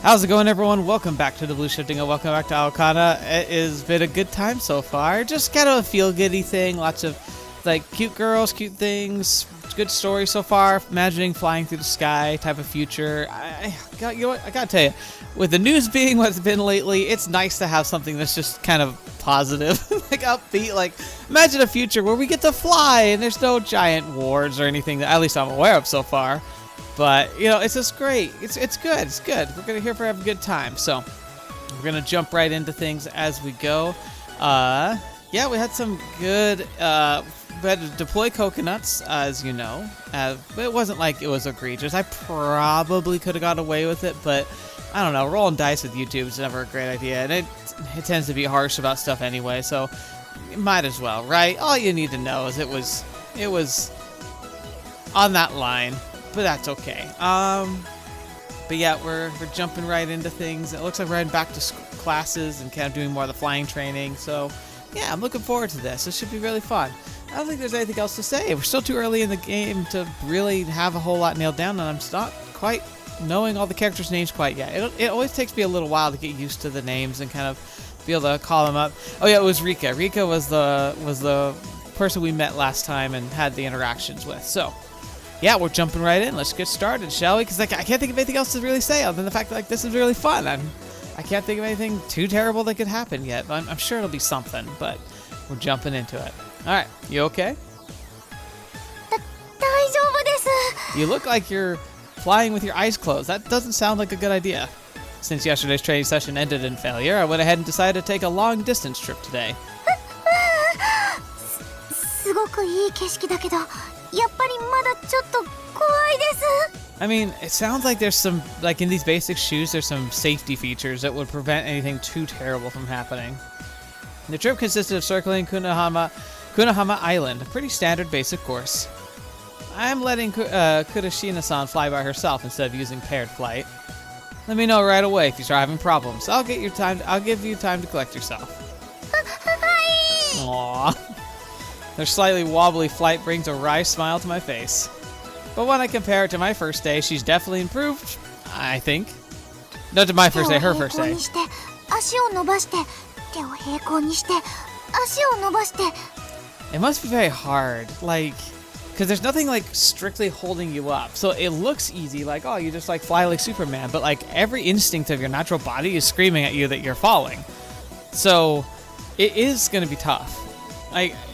How's it going, everyone? Welcome back to TheBlueShifting and welcome back to Aokana. It has been a good time so far. Just kind of a feel-goody thing. Lots of like cute girls, cute things. Good story so far. Imagining flying through the sky type of future. You know what? I gotta tell you, with the news being what's been lately, it's nice to have something that's just kind of positive, like upbeat. Like imagine a future where we get to fly and there's no giant wars or anything that at least I'm aware of so far. But, you know, it's just great. It's good. It's good. We're going to here for have a good time. So, we're going to jump right into things as we go. Yeah, we had some good... we had to deploy coconuts, as you know. It wasn't like it was egregious. I probably could have got away with it, but I don't know. Rolling dice with YouTube is never a great idea. And it tends to be harsh about stuff anyway, so you might as well, right? All you need to know is it was on that line. But that's okay. But yeah, we're jumping right into things. It looks like we're heading back to classes and kind of doing more of the flying training. So yeah, I'm looking forward to this. This should be really fun. I don't think there's anything else to say. We're still too early in the game to really have a whole lot nailed down, and I'm not quite knowing all the characters' names quite yet. It always takes me a little while to get used to the names and kind of be able to call them up. Oh yeah, it was Rika. Rika was the person we met last time and had the interactions with. So. Yeah, we're jumping right in. Let's get started, shall we? Because I can't think of anything else to really say other than the fact that like this is really fun. I can't think of anything too terrible that could happen yet. But I'm sure it'll be something. But we're jumping into it. All right, you okay? You look like you're flying with your eyes closed. That doesn't sound like a good idea. Since yesterday's training session ended in failure, I went ahead and decided to take a long distance trip today. I mean, it sounds like there's some, like in these basic shoes, there's some safety features that would prevent anything too terrible from happening. The trip consisted of circling Kunahama Island, a pretty standard basic course. I'm letting Kurashina-san fly by herself instead of using paired flight. Let me know right away if you start having problems. I'll give you time to collect yourself. Aww. Their slightly wobbly flight brings a wry smile to my face. But when I compare it to my first day, she's definitely improved, I think. Not to my first day, her first day. It must be very hard, like, because there's nothing like strictly holding you up. So it looks easy, like, oh, you just like fly like Superman, but like every instinct of your natural body is screaming at you that you're falling. So it is going to be tough.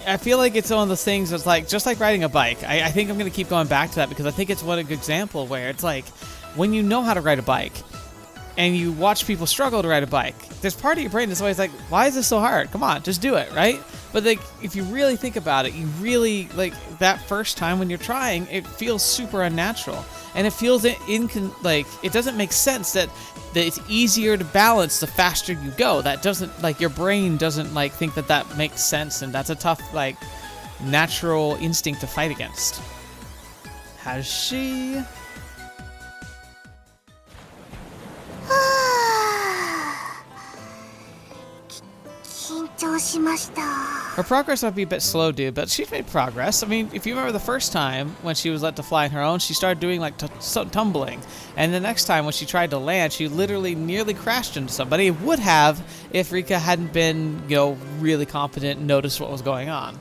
I feel like it's one of those things that's like, just like riding a bike. I think I'm going to keep going back to that because I think it's one a good example where it's like, when you know how to ride a bike and you watch people struggle to ride a bike, there's part of your brain that's always like, why is this so hard? Come on, just do it, right? But like, if you really think about it, you really, like, that first time when you're trying, it feels super unnatural. And it feels it doesn't make sense that it's easier to balance the faster you go. That doesn't, like, your brain doesn't, like, think that makes sense, and that's a tough, like, natural instinct to fight against. Has she? Her progress might be a bit slow, dude, but she's made progress. I mean, if you remember the first time when she was let to fly on her own, she started doing like tumbling. And the next time when she tried to land, she literally nearly crashed into somebody. It would have if Rika hadn't been, you know, really competent and noticed what was going on.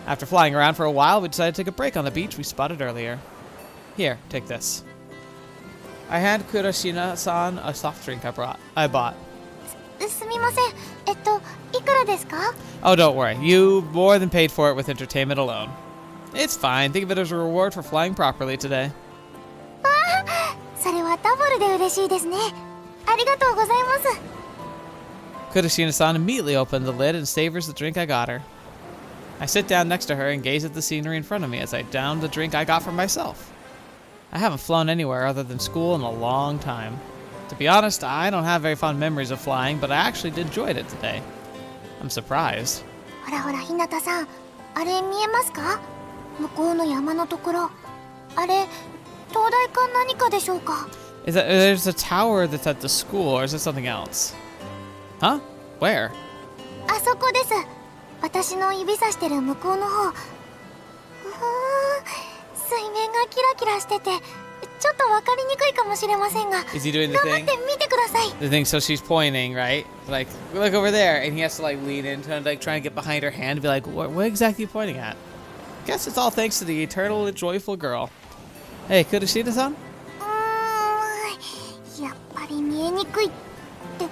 After flying around for a while, we decided to take a break on the beach we spotted earlier. Here, take this. I hand Kurashina-san a soft drink I bought. Oh, don't worry. You more than paid for it with entertainment alone. It's fine. Think of it as a reward for flying properly today. Kurashina-san immediately opened the lid and savors the drink I got her. I sit down next to her and gaze at the scenery in front of me as I down the drink I got for myself. I haven't flown anywhere other than school in a long time. To be honest, I don't have very fond memories of flying, but I actually did enjoy it today. I'm surprised. There's a tower that's at the school, or is it something else? Huh? Where? 私の指さしてる向こうの方。水面がキラキラしててちょっとわかりにくいかもしれませんが。Is he doing the thing? 頑張って見なさい。 The thing, so she's pointing, right? Like, look over there, and he has to like lean in to like try and get behind her hand and be like, what exactly are you pointing at? Guess it's all thanks to the eternal joyful girl. Hey, Kurashida-san? やっぱり見えにくいって。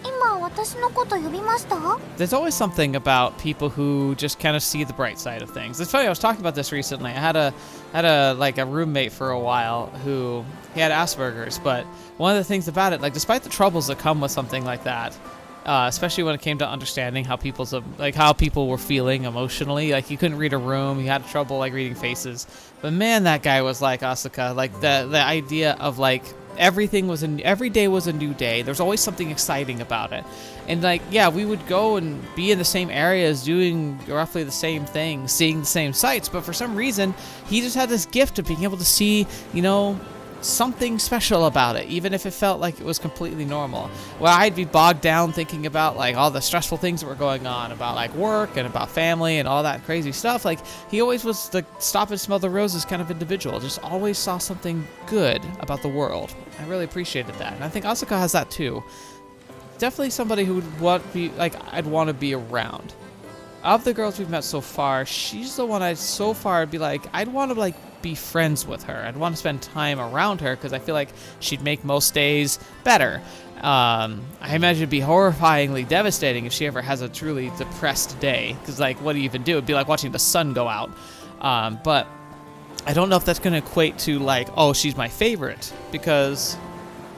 今私のこと呼びました？ There's always something about people who just kind of see the bright side of things. It's funny, I was talking about this recently. I had a roommate for a while who he had Asperger's, but one of the things about it, like despite the troubles that come with something like that, especially when it came to understanding how how people were feeling emotionally, like you couldn't read a room, you had trouble like reading faces. But man, that guy was like Asuka, like the idea of like every day was a new day. There's always something exciting about it. And like, yeah, we would go and be in the same areas doing roughly the same things, seeing the same sights, but for some reason he just had this gift of being able to see, something special about it, even if it felt like it was completely normal. Well, I'd be bogged down thinking about like all the stressful things that were going on, about like work and about family and all that crazy stuff. Like he always was the stop and smell the roses kind of individual, just always saw something good about the world. I really appreciated that, and I think Asuka has that too. Definitely somebody who would I'd want to be around. Of the girls we've met so far, she's the one I'd be like, I'd want to be friends with her. I'd want to spend time around her because I feel like she'd make most days better. I imagine it'd be horrifyingly devastating if she ever has a truly depressed day, because like, what do you even do? It'd be like watching the sun go out. But I don't know if that's going to equate to like, oh, she's my favorite, because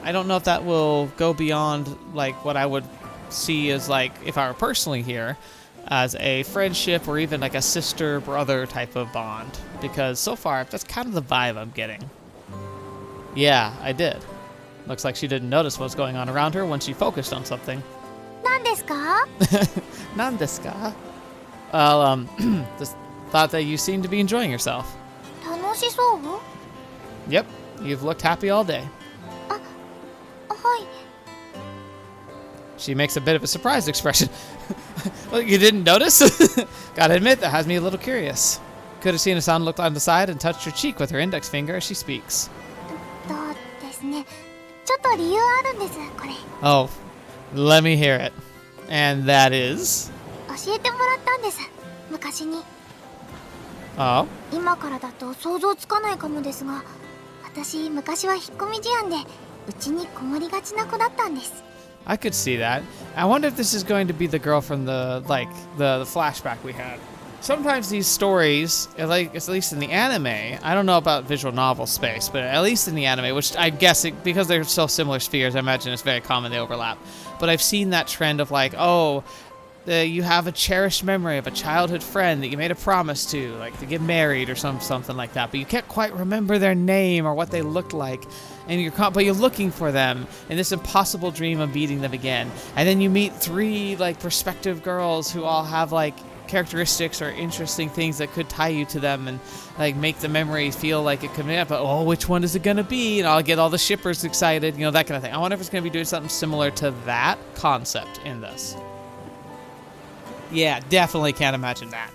I don't know if that will go beyond like what I would see as like if I were personally here as a friendship or even like a sister-brother type of bond, because so far that's kind of the vibe I'm getting. Yeah, I did. Looks like she didn't notice what was going on around her when she focused on something. 何ですか？ 何ですか? Well, just thought that you seemed to be enjoying yourself. 楽しそう？ Yep, you've looked happy all day. はい。 She makes a bit of a surprised expression. Well, you didn't notice? Gotta admit, that has me a little curious. Kurashina-san looked on the side and touched her cheek with her index finger as she speaks. ですね。ちょっと理由あるんです、これ。 Oh, let me hear it. And that is? 教えてもらったんです、昔に。 Oh? 今からだと想像つかないかもですが、私昔は引っ込み思案で、うちにこもりがちな子だったんです。 I could see that. I wonder if this is going to be the girl from the flashback we had. Sometimes these stories, at least in the anime, I don't know about visual novel space, but at least in the anime, which I guess because they're so similar spheres, I imagine it's very common they overlap. But I've seen that trend of like, oh, you have a cherished memory of a childhood friend that you made a promise to, like to get married or something like that, but you can't quite remember their name or what they looked like, and you're looking for them in this impossible dream of meeting them again, and then you meet three like prospective girls who all have like characteristics or interesting things that could tie you to them and like make the memory feel like it could be up. But oh, which one is it gonna be? And I'll get all the shippers excited, that kind of thing. I wonder if it's gonna be doing something similar to that concept in this. Yeah, definitely can't imagine that.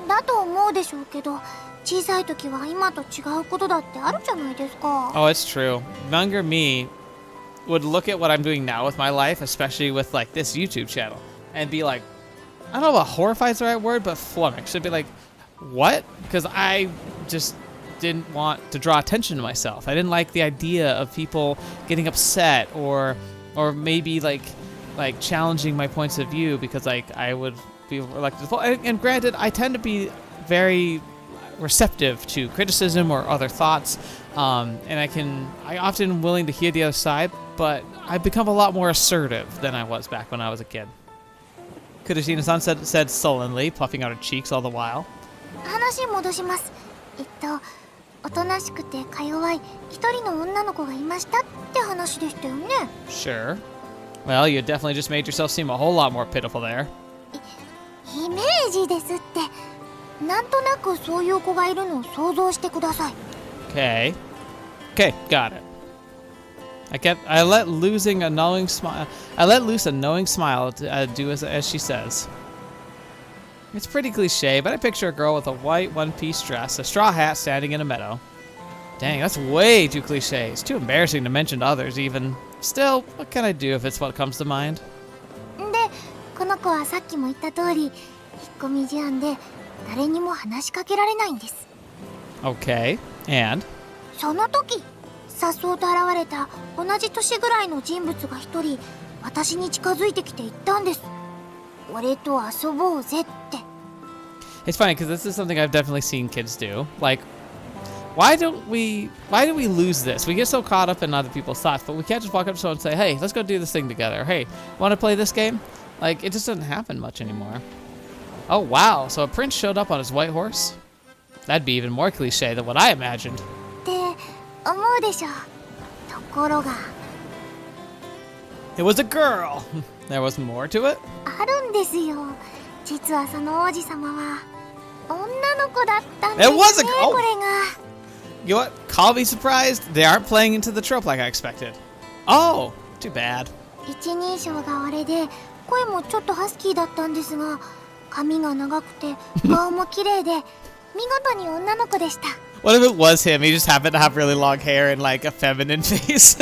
だと思うでしょうけど、小さい時は今と違うことだってあるじゃないですか。 Oh, it's true. Younger me would look at what I'm doing now with my life, especially with like this YouTube channel, and be like, I don't know if horrified is the right word, but flummoxed. It'd be like, what? Because I just didn't want to draw attention to myself. I didn't like the idea of people getting upset or maybe like challenging my points of view, because like I would be reluctant. And granted, I tend to be very receptive to criticism or other thoughts, and I often am willing to hear the other side, but I've become a lot more assertive than I was back when I was a kid. Kurashina-san said sullenly, puffing out her cheeks all the while. 話戻します。おとなしくてか弱い一人の女の子がいましたって話でしたよね。 Sure. Well, you definitely just made yourself seem a whole lot more pitiful there. イメージですって。なんとなくそういう子がいるのを想像してください。 Okay, got it. I let loose a knowing smile. Do as she says. It's pretty cliche, but I picture a girl with a white one-piece dress, a straw hat, standing in a meadow. Dang, that's way too cliche. It's too embarrassing to mention to others even. Still, what can I do if it's what comes to mind? で、この子はさっきも言った通り、引っ込み思案で誰にも話しかけられないんです。Okay, and? その時、颯爽と現れた同じ年ぐらいの人物が一人、私に近づいてきて言ったんです。俺と遊ぼうぜって。It's funny because this is something I've definitely seen kids do. Like, why do we lose this? We get so caught up in other people's thoughts, but we can't just walk up to someone and say, hey, let's go do this thing together. Hey, want to play this game? Like, it just doesn't happen much anymore. Oh, wow. So a prince showed up on his white horse? That'd be even more cliche than what I imagined. って思うでしょ。ところが。It was a girl. There was more to it? あるんですよ。実はその王子様は女の子だったんですね。これが。You know what? Call me surprised. They aren't playing into the trope like I expected. Oh, too bad. 一人称があれで、声もちょっとハスキーだったんですが、髪が長くて顔も綺麗で、見事に女の子でした。What if it was him? He just happened to have really long hair and like a feminine face.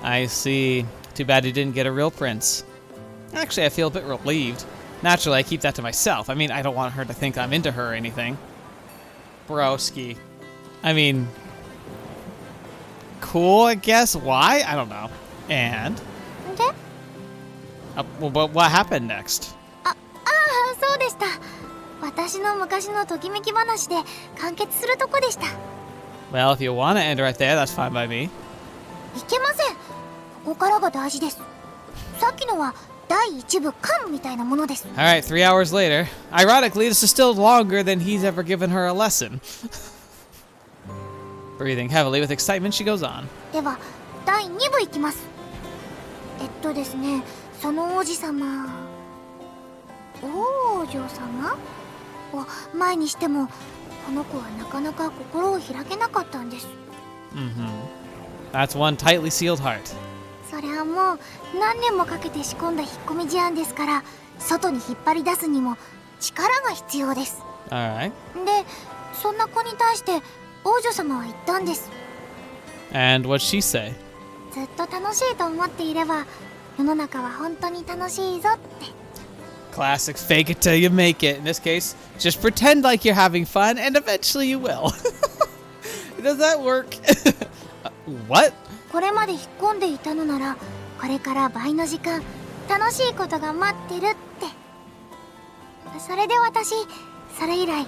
I see. Too bad he didn't get a real prince. Actually, I feel a bit relieved. Naturally, I keep that to myself. I mean, I don't want her to think I'm into her or anything. Broski. I mean, cool, I guess. Why? I don't know. And? で? Well, what happened next? そうでした。私の昔のときめき話で完結するとこでした。Well, if you want to end right there, that's fine by me. いけません。ここからが大事です。さっきのは第一部巻みたいなものです。Alright, 3 hours later. Ironically, this is still longer than he's ever given her a lesson. Breathing heavily with excitement, she goes on. では、第2部いきます。ですね、その王子様、王女様を前にしても、この子はなかなか心を開けなかったんです。That's one tightly sealed heart. それはもう何年もかけて仕込んだ引っ込み思案ですから、外に引っ張り出すにも力が必要です。Alright. で、そんな子に対して王女様は言ったんです。And what'd she say? ずっと楽しいと思っていれば、世の中は本当に楽しいぞって。Classic fake it till you make it. In this case, just pretend like you're having fun and eventually you will. Does that work? What? これまで引っ込んでいたのなら、これから倍の時間、楽しいことが待ってるって。それで私、それ以来、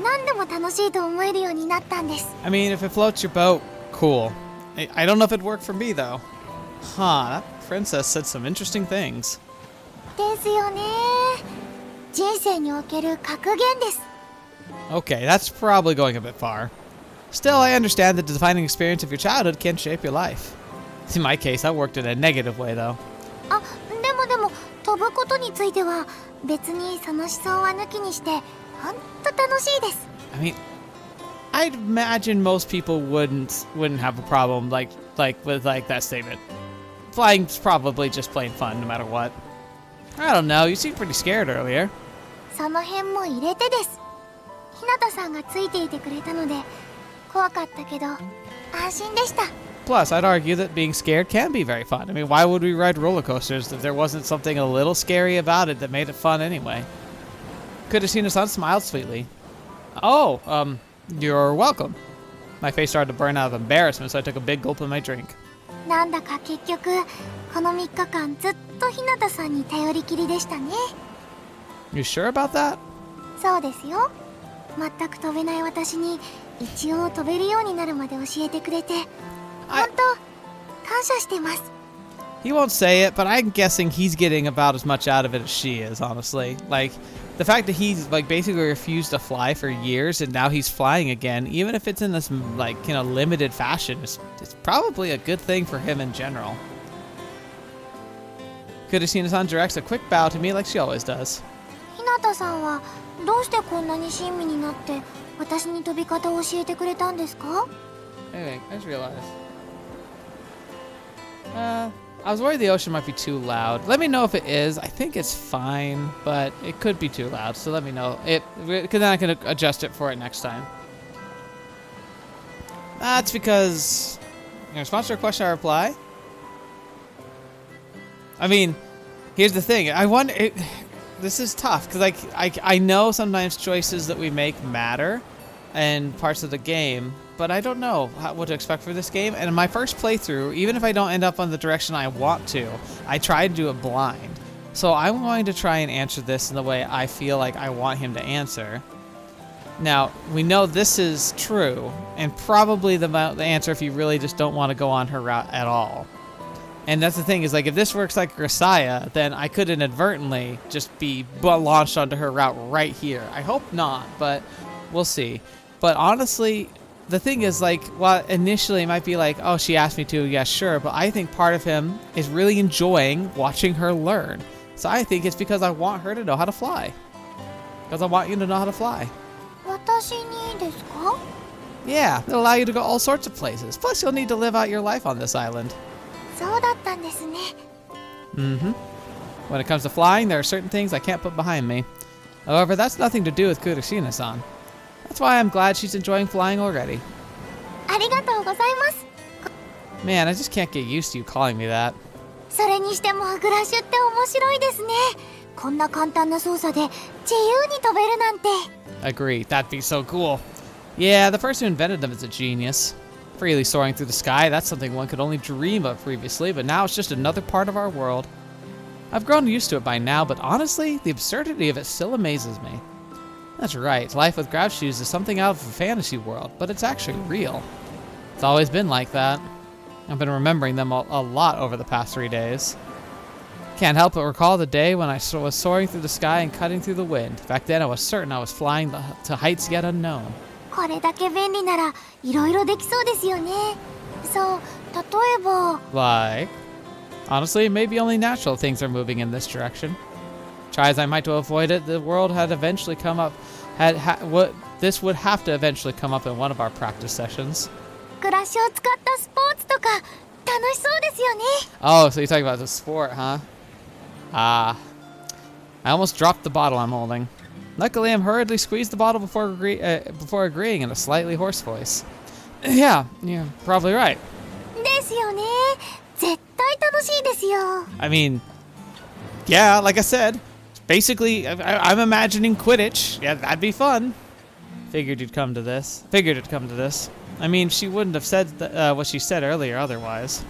何でも楽しいと思えるようになったんです。I mean, if it floats your boat, cool. I don't know if it'd work for me though. Huh, that princess said some interesting things. ですよね。人生における格言です。 Okay, that's probably going a bit far. Still, I understand that the defining experience of your childhood can shape your life. In my case, that worked in a negative way, though. あ、でも、飛ぶことについては、別にその思想は抜きにして、ほんと楽しいです。I mean, I'd imagine most people wouldn't have a problem with that statement. Flying's probably just plain fun, no matter what. I don't know. You seemed pretty scared earlier. その辺も入れてです。日向さんがついていてくれたので、怖かったけど安心でした。 Plus, I'd argue that being scared can be very fun. I mean, why would we ride roller coasters if there wasn't something a little scary about it that made it fun anyway? Kudasina-san smiled sweetly. Oh, you're welcome. My face started to burn out of embarrassment, so I took a big gulp of my drink. なんだか結局、この3日間ずっと日向さんに頼りきりでしたね。 You sure about that? そうですよ。全く飛べない私に一応飛べるようになるまで教えてくれて、本当感謝してます。 He won't say it, but I'm guessing he's getting about as much out of it as she is, honestly. Like, the fact that he's, basically refused to fly for years and now he's flying again, even if it's in this, limited fashion, it's probably a good thing for him in general. Kudasina-san directs a quick bow to me like she always does. 日向さんはどうしてこんなに親身になって私に飛び方を教えてくれたんですか? Anyway, I just realized. I was worried the ocean might be too loud. Let me know if it is. I think it's fine, but it could be too loud, so let me know. Because then I can adjust it for it next time. That's because... In response to a question, I reply. I mean, here's the thing. I wonder... This is tough, because like, I know sometimes choices that we make matter in parts of the game, but I don't know what to expect for this game. And in my first playthrough, even if I don't end up on the direction I want to, I try to do it blind. So I'm going to try and answer this in the way I feel like I want him to answer. Now, we know this is true, and probably the answer if you really just don't want to go on her route at all. And that's the thing, is like, if this works like Grisaya, then I could inadvertently just be launched onto her route right here. I hope not, but we'll see. But honestly, the thing is, like, while initially it might be like, oh, she asked me to, yeah, sure, but I think part of him is really enjoying watching her learn. So I think it's because I want her to know how to fly. Because I want you to know how to fly. 私にですか? Yeah, it'll allow you to go all sorts of places. Plus, you'll need to live out your life on this island. そうだったんですね. Mm-hmm. When it comes to flying, there are certain things I can't put behind me. However, that's nothing to do with Kurashina-san. That's why I'm glad she's enjoying flying already. ありがとうございます. Man, I just can't get used to you calling me that. それにしてもグラッシュって面白いですね。こんな簡単な操作で自由に飛べるなんて. Agree, that'd be so cool. Yeah, the person who invented them is a genius. Freely soaring through the sky, that's something one could only dream of previously, but now it's just another part of our world. I've grown used to it by now, but honestly, the absurdity of it still amazes me. That's right, life with grav shoes is something out of a fantasy world, but it's actually real. It's always been like that. I've been remembering them a lot over the past 3 days. Can't help but recall the day when I was soaring through the sky and cutting through the wind. Back then I was certain I was flying to heights yet unknown. これだけ便利ならいろいろできそうですよね。そう、例えば Like? Honestly, maybe only natural things are moving in this direction. Try as I might to avoid it, the world had eventually come up. This would have to eventually come up in one of our practice sessions. グラッシュを使ったスポーツとか楽しそうですよね。 Oh, so you're talking about the sport, huh? I almost dropped the bottle I'm holding. Luckily, I'm hurriedly squeezed the bottle before agreeing in a slightly hoarse voice. Yeah, you're probably right. ですよね。絶対楽しいですよ。 I mean, yeah, like I said, basically, I'm imagining Quidditch. Yeah, that'd be fun. Figured it'd come to this. I mean, she wouldn't have said what she said earlier otherwise.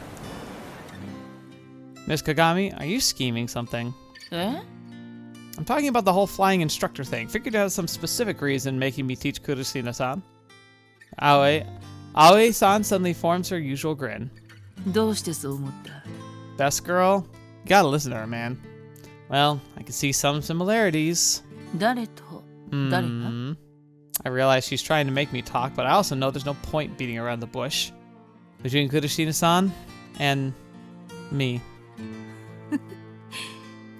Miss Kagami, are you scheming something? Eh? I'm talking about the whole flying instructor thing. Figured it has some specific reason making me teach Kurashina-san. Aoi-san suddenly forms her usual grin. どうしてそう思った? Best girl? You gotta listen to her, man. Well, I can see some similarities. 誰と誰が? I realize she's trying to make me talk, but I also know there's no point beating around the bush. Between Kurashina-san and me.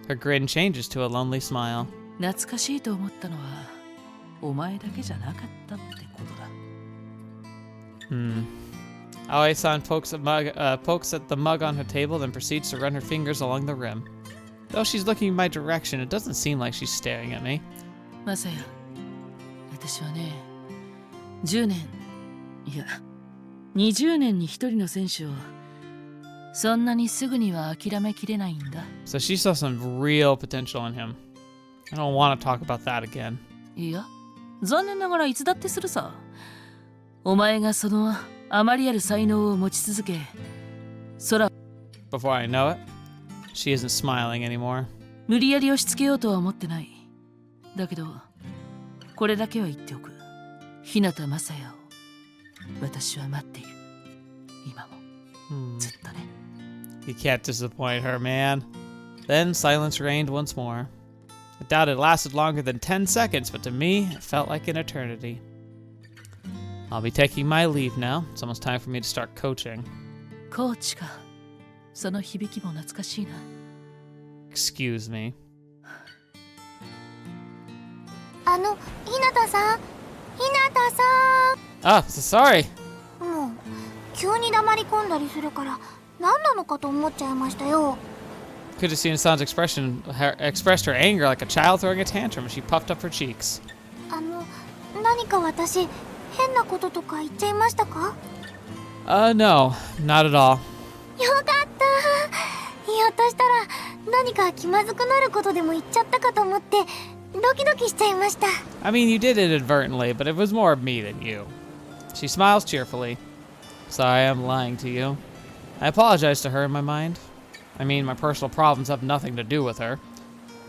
Her grin changes to a lonely smile. 懐かしいと思ったのはお前だけじゃなかったってことだ. Aoi-san pokes at the mug on her table, then proceeds to run her fingers along the rim. Though she's looking in my direction, it doesn't seem like she's staring at me. マサヤ、私はね、10年、いや、20年に一人の選手をそんなにすぐには諦めきれないんだ. So she saw some real potential in him. I don't want to talk about that again. いや、残念ながらいつだってするさ。お前がそのあまりある才能を持ち続け、空 Before I know it, she isn't smiling anymore. 無理やり押し付けようとは思ってない。だけど、これだけは言っておく。日向雅也を私は待っている。今もずっとね。You can't disappoint her, man. Then silence reigned once more. I doubt it lasted longer than 10 seconds, but to me, it felt like an eternity. I'll be taking my leave now. It's almost time for me to start coaching. コーチか。その響きも懐かしいな。Excuse me. 日向さん。Oh, so sorry. もう急に黙り込んだりするから何なのかと思っちゃいましたよ。Kurashina-san's expressed her anger like a child throwing a tantrum as she puffed up her cheeks. 何か私変なこととか言っちゃいましたか? No, not at all. よかった。ひょっとしたら何か気まずくなることでも言っちゃったかと思ってドキドキしちゃいました。 I mean, you did it inadvertently, but it was more of me than you. She smiles cheerfully. Sorry, I'm lying to you. I apologize to her in my mind. I mean, my personal problems have nothing to do with her.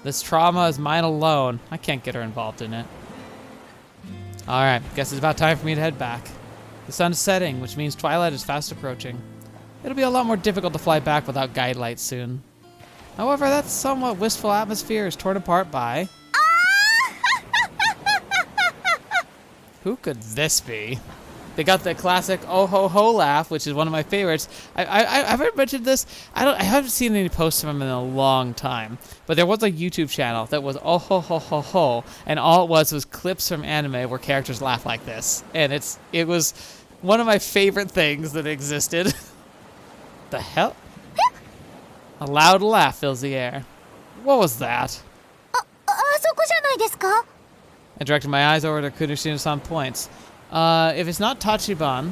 This trauma is mine alone. I can't get her involved in it. Alright, guess it's about time for me to head back. The sun is setting, which means twilight is fast approaching. It'll be a lot more difficult to fly back without guide lights soon. However, that somewhat wistful atmosphere is torn apart by... Who could this be? They got the classic oh ho ho laugh, which is one of my favorites. I've heard mentioned this. I haven't seen any posts from him in a long time. But there was a YouTube channel that was oh ho ho ho ho, and all it was clips from anime where characters laugh like this, and it was one of my favorite things that existed. The hell? A loud laugh fills the air. What was that? あそこじゃないですか? I directed my eyes over to Kunoshino-san points. If it's not Tachibana,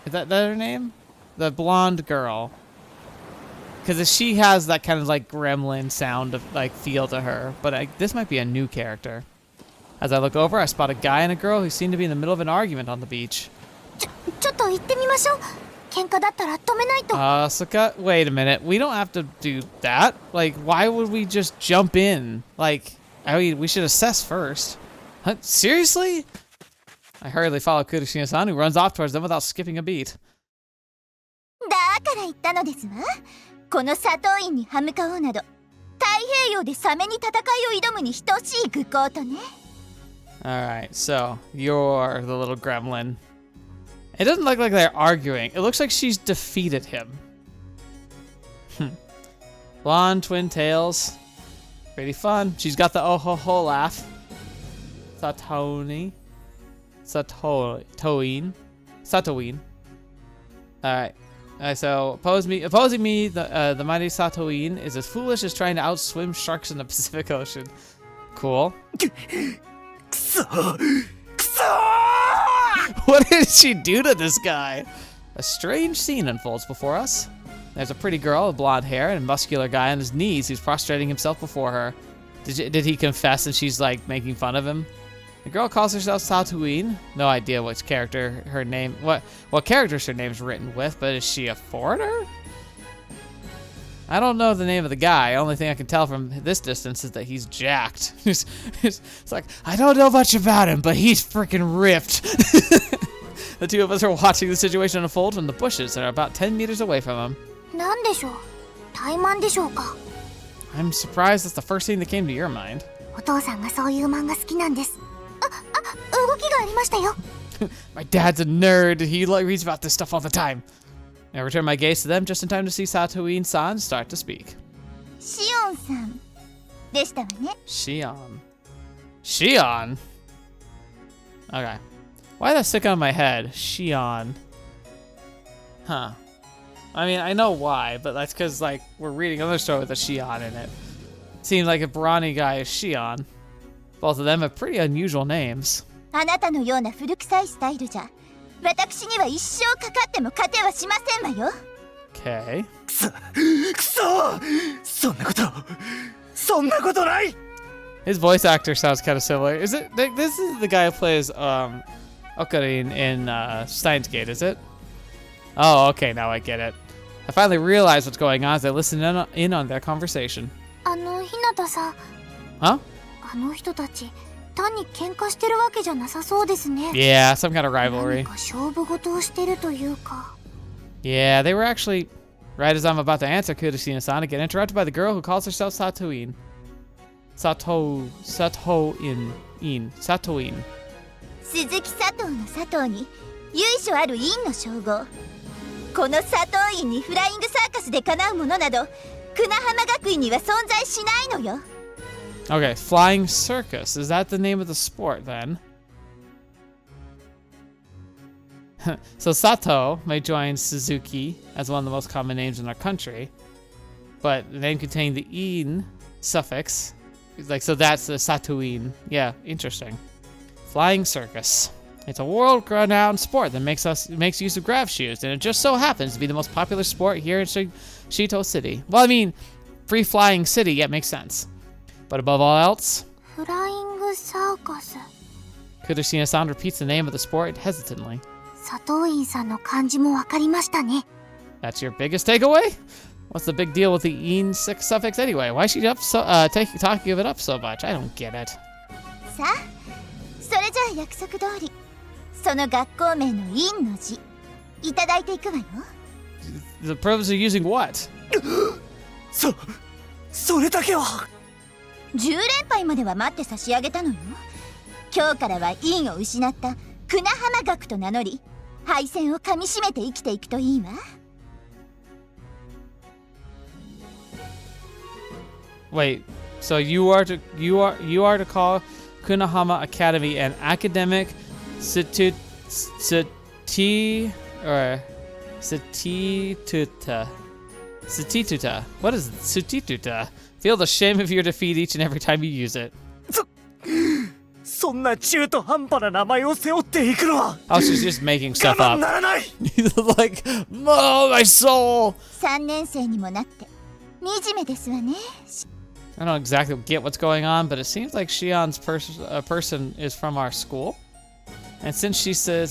is that her name? The blonde girl. Because she has that kind of like gremlin sound of like feel to her, but this might be a new character. As I look over, I spot a guy and a girl who seem to be in the middle of an argument on the beach. ちょっと行ってみましょう。喧嘩だったら止めないと。 Asuka, wait a minute. We don't have to do that. Like, why would we just jump in? Like, I mean, we should assess first. Huh? Seriously? I hurriedly follow Kudoshino-san, who runs off towards them without skipping a beat. だから言ったのですわ。このサトインに歯向かおうなど、太平洋でサメに戦いを挑むに等しい愚行とね。Alright, so, you're the little gremlin. It doesn't look like they're arguing. It looks like she's defeated him. Blonde twin tails. Pretty fun. She's got the oh ho ho laugh. Satoin. Alright. So opposing me, the mighty Satoin is as foolish as trying to outswim sharks in the Pacific Ocean. Cool. What did she do to this guy? A strange scene unfolds before us. There's a pretty girl with blonde hair and a muscular guy on his knees who's prostrating himself before her. Did he confess and she's like making fun of him? The girl calls herself Satoin. No idea which character her name, what characters her name's written with, but is she a foreigner? I don't know the name of the guy. Only thing I can tell from this distance is that he's jacked. It's like, I don't know much about him, but he's freaking ripped. The two of us are watching the situation unfold from the bushes that are about 10 meters away from him. なんでしょう。怠慢でしょうか。 I'm surprised that's the first thing that came to your mind. お父さんがそういう漫画好きなんです。動きがありましたよ。 My dad's a nerd. He reads about this stuff all the time. I return my gaze to them just in time to see Satoin-san start to speak. シオンさんでしたわね。 Shion? Okay. Why did that stick on my head? Shion. Huh. I mean, I know why, but that's because, like, we're reading another story with a Shion in it. Seems like a brawny guy is Shion. Both of them have pretty unusual names. あなたのような古臭いスタイルじゃ、私には一生かかっても勝てはしませんわよ。 Okay. くそそんなことない His voice actor sounds kind of similar. Is it? This is the guy who plays Aokana in Steins Gate, is it? Oh, okay, now I get it. I finally realized what's going on as I listen in on their conversation. 日向さん。 Huh? あの人たち、単に喧嘩してるわけじゃなさそうですね。 Yeah, some kind of rivalry. 何か勝負事をしてるというか。 Yeah, they were actually, right as I'm about to answer Kudoshino-san, I get interrupted by the girl who calls herself Satoin. Satoin. 鈴木佐藤の佐藤に由緒ある院の称号。この佐藤院にフライングサーカスでかなうものなど、久那浜学院には存在しないのよ。 Okay, Flying Circus. Is that the name of the sport then? So Sato may join Suzuki as one of the most common names in our country, but the name containing the "in" suffix, like so that's the Satoin. Yeah, interesting. Flying Circus. It's a world-renowned sport that makes use of grav shoes, and it just so happens to be the most popular sport here in Shito City. Well, I mean, free flying city, yeah, makes sense. But above all else, Flying Circus. Kudoshina-san repeats the name of the sport hesitantly. Satoin さんの漢字もわかりましたね。 That's your biggest takeaway? What's the big deal with the "in" suffix anyway? Why is she talking of it up so much? I don't get it. さあ、それじゃあ約束通り、その学校名の陰の字、いただいていくわよ。The purpose of using what? それだけは。10連敗までは待って差し上げたのよ。今日からは陰を失ったクナハマ学と名乗り、敗戦をかみしめて生きていくといいわ。Wait, so you are to call Kunahama Academy an academic stituta. What is stituta? Feel the shame of your defeat each and every time you use it. そんな中途半端な名前を背負っていくのは。Oh, she's just making stuff up. ならない。Like, oh, my soul. 3年生にもなって惨めですわね。I don't exactly get what's going on, but it seems like Shion's person is from our school. And since she said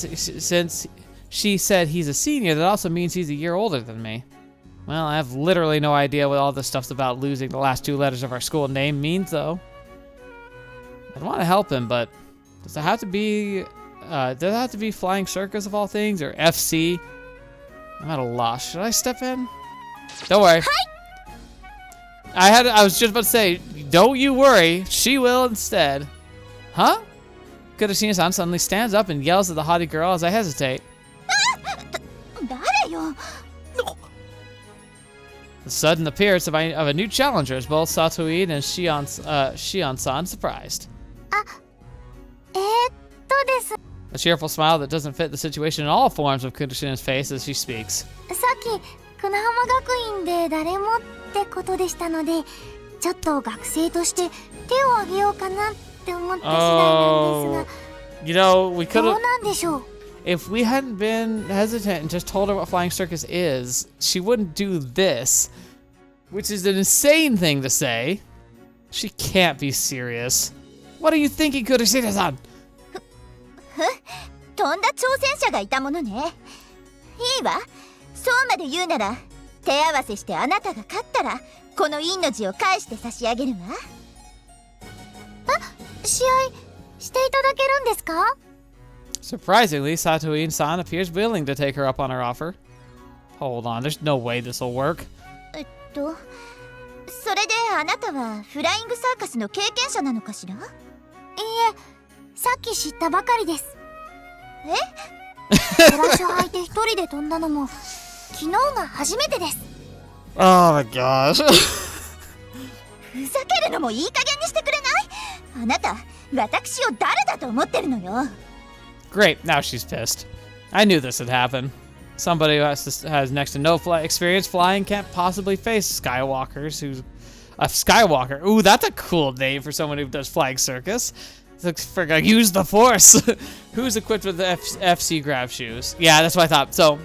he's a senior, that also means he's a year older than me. Well, I have literally no idea what all this stuff's about losing the last 2 letters of our school name means, though. I'd want to help him, but does it have to be Flying Circus of all things, or FC? I'm at a loss. Should I step in? Don't worry. I was just about to say, don't you worry, she will instead. Huh? Kudoshina-san suddenly stands up and yells at the haughty girl as I hesitate. 誰よ。The sudden appearance of a new challenger is both Satoin and Shion-san surprised. です。 A cheerful smile that doesn't fit the situation in all forms of Kudoshina's face as she speaks. さっきクナハマ学院で誰もってことでしたので、ちょっと学生として手を挙げようかなって思った次第なんですが、 You know, we could どう have. なんでしょう。 If we hadn't been hesitant and just told her what Flying Circus is, she wouldn't do this, which is an insane thing to say. She can't be serious. What are you thinking, Kudoshina-san? とんだ挑戦者がいたものね。いいわ。そうまで言うなら、手合わせしてあなたが勝ったら、この陰の字を返して差し上げるわ。試合していただけるんですか？ Surprisingly, Satoin-san appears willing to take her up on her offer. Hold on, there's no way this'll work. それであなたはフライングサーカスの経験者なのかしら？いいえ、さっき知ったばかりです。え？ブラシを履いて一人で飛んだのも昨日が初めてです。 Oh my gosh. ふざけるのもいい加減にしてくれない？あなた、私を誰だと思ってるのよ。 Great, now she's pissed. I knew this would happen. Somebody who has next to no experience flying can't possibly face Skywalkers who's... A Skywalker. Ooh, that's a cool name for someone who does Flying Circus. Looks for use the Force. Who's equipped with the FC grav shoes? Yeah, that's what I thought. So,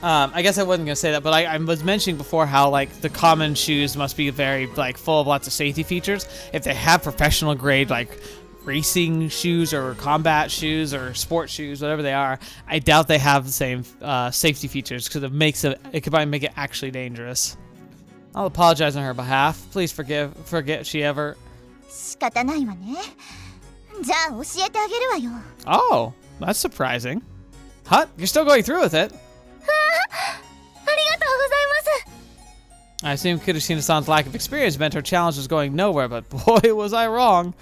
I guess I wasn't gonna say that, but I was mentioning before how like the common shoes must be very like full of lots of safety features. If they have professional grade like racing shoes or combat shoes or sport shoes, whatever they are, I doubt they have the same safety features because it could make it actually dangerous. I'll apologize on her behalf. Please forget she ever. 仕方ないわね。じゃあ教えてあげるわよ。 Oh, that's surprising. Huh? You're still going through with it? ありがとうございます。 I assume Kudoshina-san's lack of experience meant her challenge was going nowhere, but boy, was I wrong.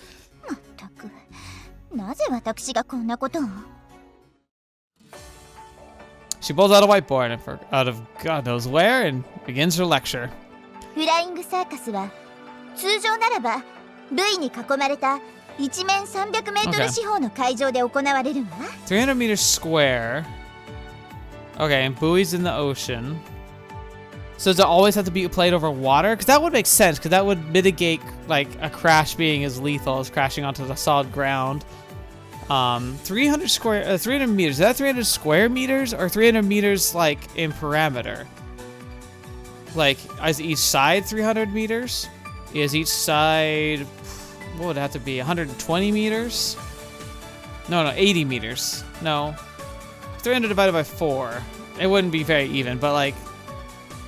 まったく、なぜ私がこんなことを。 She pulls out a whiteboard out of God knows where and begins her lecture. フライングサーカスは通常ならば V に囲まれた一面300メートル四方の会場で行われるわ。 300 meters square. Okay, and buoys in the ocean. So does it always have to be played over water? Because that would make sense, because that would mitigate like a crash being as lethal as crashing onto the solid ground. 300 meters. Is that 300 square meters or 300 meters like in parameter? Like, is each side 300 meters? Is each side, what would it have to be, 120 meters? No, 80 meters. No. 300 divided by 4. It wouldn't be very even, but like,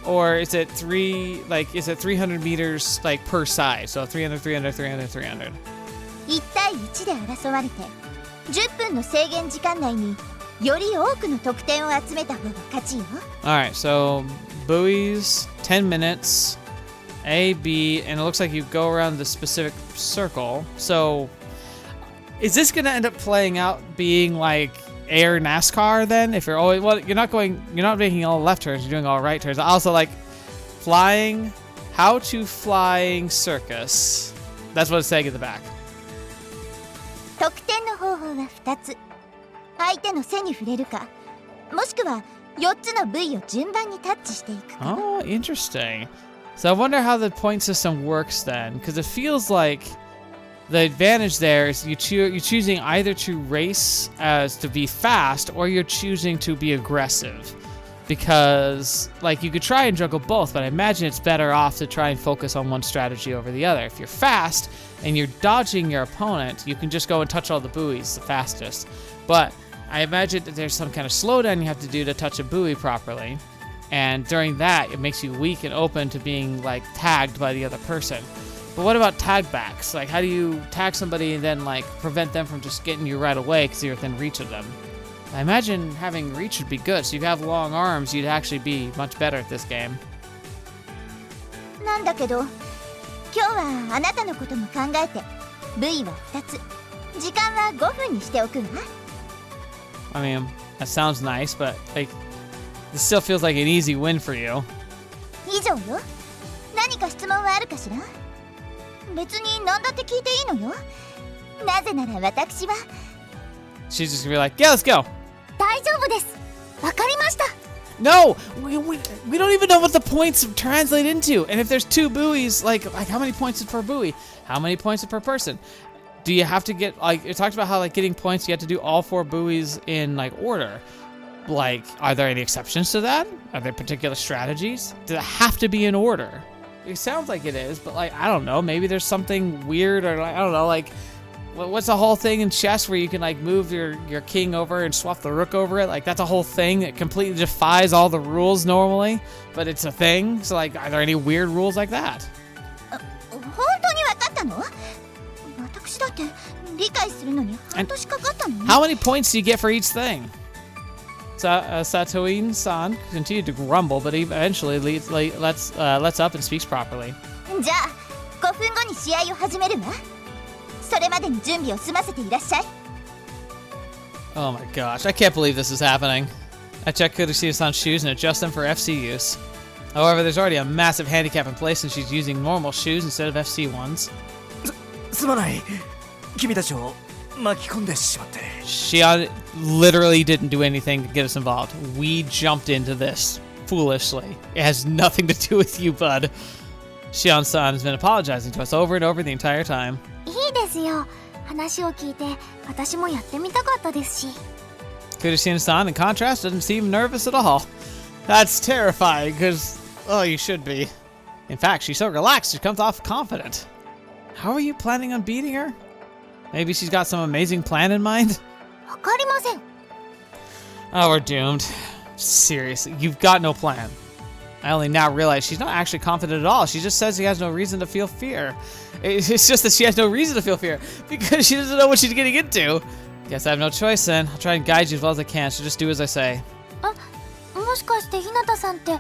or is it is it 300 meters like per side? So 300, 300, 300, 300. 1対1で争われて10分の制限時間内により多くの得点を集めた方が勝ちよ。 Alright, so buoys, 10 minutes, A, B, and it looks like you go around the specific circle. So is this going to end up playing out being like air NASCAR then? If you're always, well, you're not making all left turns, you're doing all right turns. Also like flying, how to Flying Circus. That's what it's saying at the back. 得点の方法は2つ。相手の背に触れるか、もしくは4つの部位を順番にタッチしていくか。 Oh, interesting. So I wonder how the point system works then, because it feels like the advantage there is you're choosing either to race as to be fast or you're choosing to be aggressive. Because like you could try and juggle both, but I imagine it's better off to try and focus on one strategy over the other. If you're fast and you're dodging your opponent, you can just go and touch all the buoys the fastest. But I imagine that there's some kind of slowdown you have to do to touch a buoy properly. And during that, it makes you weak and open to being like tagged by the other person. But what about tag backs? Like how do you tag somebody and then like prevent them from just getting you right away because you're within reach of them? I imagine having reach would be good. So if you have long arms, you'd actually be much better at this game. なんだけど、今日はあなたのことも考えて、部位は2つ、時間は5分にしておくわ。 I mean, that sounds nice, but like, this still feels like an easy win for you. 以上よ。何か質問はあるかしら？別に何だって聞いていいのよ。なぜなら私は。 She's just gonna be like, yeah, let's go. 大丈夫です。わかりました。 No, we don't even know what the points translate into. And if there's 2 buoys, like how many points is per buoy? How many points is per person? Do you have to get, like, it talks about how like getting points, you have to do all 4 buoys in like order. Like, are there any exceptions to that? Are there particular strategies? Does it have to be in order? It sounds like it is, but like, I don't know. Maybe there's something weird or like, I don't know, like, what's the whole thing in chess where you can like move your king over and swap the rook over it? Like that's a whole thing that completely defies all the rules normally, but it's a thing. So like, are there any weird rules like that? 本当にわかったの？私だって理解するのに半年かかったの。 How many points do you get for each thing? Satoin-san continued to grumble, but he eventually lets up and speaks properly. じゃあ5分後に試合を始めるわ。それまでに準備を済ませていらっしゃい。 Oh my gosh, I can't believe this is happening. I checked Kudashi's shoes and adjust them for FC use. However, there's already a massive handicap in place and she's using normal shoes instead of FC ones. すまない。君たちを巻き込んでしまって。 Shion literally didn't do anything to get us involved. We jumped into this foolishly. It has nothing to do with you, bud. Shion-san has been apologizing to us over and over the entire time. いいですよ。話を聞いて私もやってみたかったですし。 Kudashian-san, in contrast, doesn't seem nervous at all. That's terrifying, because, oh, you should be. In fact, she's so relaxed, she comes off confident. How are you planning on beating her? Maybe she's got some amazing plan in mind? わかりません。 Oh, we're doomed. Seriously, you've got no plan. I only now realize she's not actually confident at all. She just says she has no reason to feel fear. It's just that she has no reason to feel fear because she doesn't know what she's getting into. Guess I have no choice then. I'll try and guide you as well as I can, so just do as I say. あ、もしかして日向さんって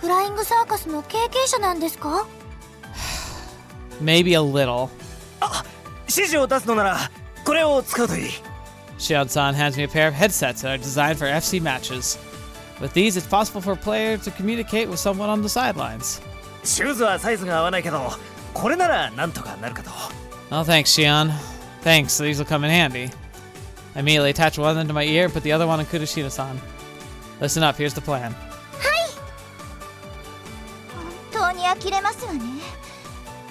フライングサーカスの経験者なんですか？ Maybe a little. あ、指示を出すのならこれを使うといい。 Shion-san hands me a pair of headsets that are designed for FC matches. With these, it's possible for a player to communicate with someone on the sidelines. シューズはサイズが合わないけど、これならなんとかなるかと。 Oh, thanks, Shion. Thanks, these will come in handy. I immediately attach one end to my ear and put the other one on Kudashina-san. Listen up, here's the plan. 本当に呆れますわね。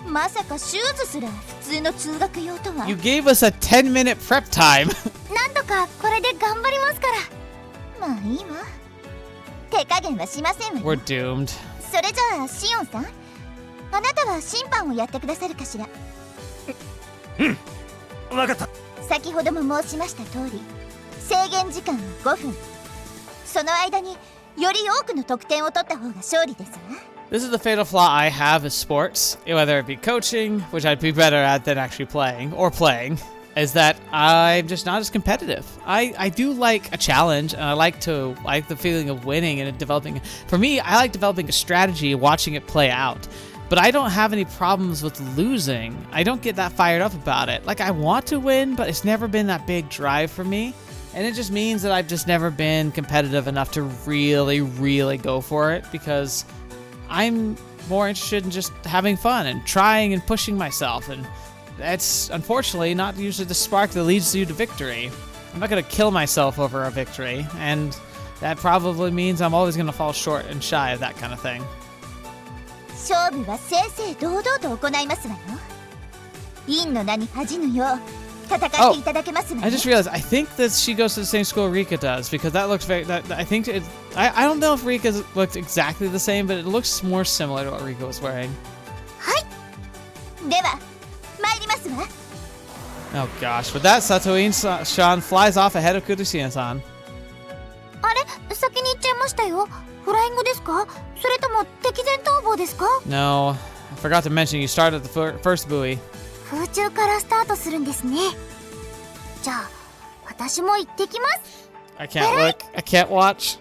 まさかシューズすら普通の通学用とは。 You gave us a 10-minute prep time. 何かこれで頑張りますから。まあいいわ。手加減はしませんわよ。 We're doomed. それじゃあシオンさん、あなたは審判をやってくださるかしら。わかった。先ほども申しました通り、制限時間は5分。その間により多くの得点を取った方が勝利ですわ。 This is the fatal flaw I have in sports, whether it be coaching, which I'd be better at than actually playing, is that I'm just not as competitive. I do like a challenge, and I like the feeling of winning and developing. For me, I like developing a strategy, watching it play out. But I don't have any problems with losing. I don't get that fired up about it. Like, I want to win, but it's never been that big drive for me. And it just means that I've just never been competitive enough to really, really go for it, because I'm more interested in just having fun and trying and pushing myself. And that's, unfortunately, not usually the spark that leads you to victory. I'm not going to kill myself over a victory, and that probably means I'm always going to fall short and shy of that kind of thing. 勝負は正々堂々と行いますわよ。陰の名に恥じぬよう戦っていただけますわよ。I just realized I think that she goes to the same school Rika does, because that looks very. I think it. I don't know if Rika's looked exactly the same, but it looks more similar to what Rika was wearing. はい。では参りますわ。 Oh gosh! With that, Satoin-san flies off ahead of Kurushina-san. あれ、先に行っちゃいましたよ。フライングですか？それとも敵前逃亡ですか？ No, I forgot to mention you start at the first buoy. 空中からスタートするんですね。じゃあ私も行ってきます。 I can't look. I can't watch.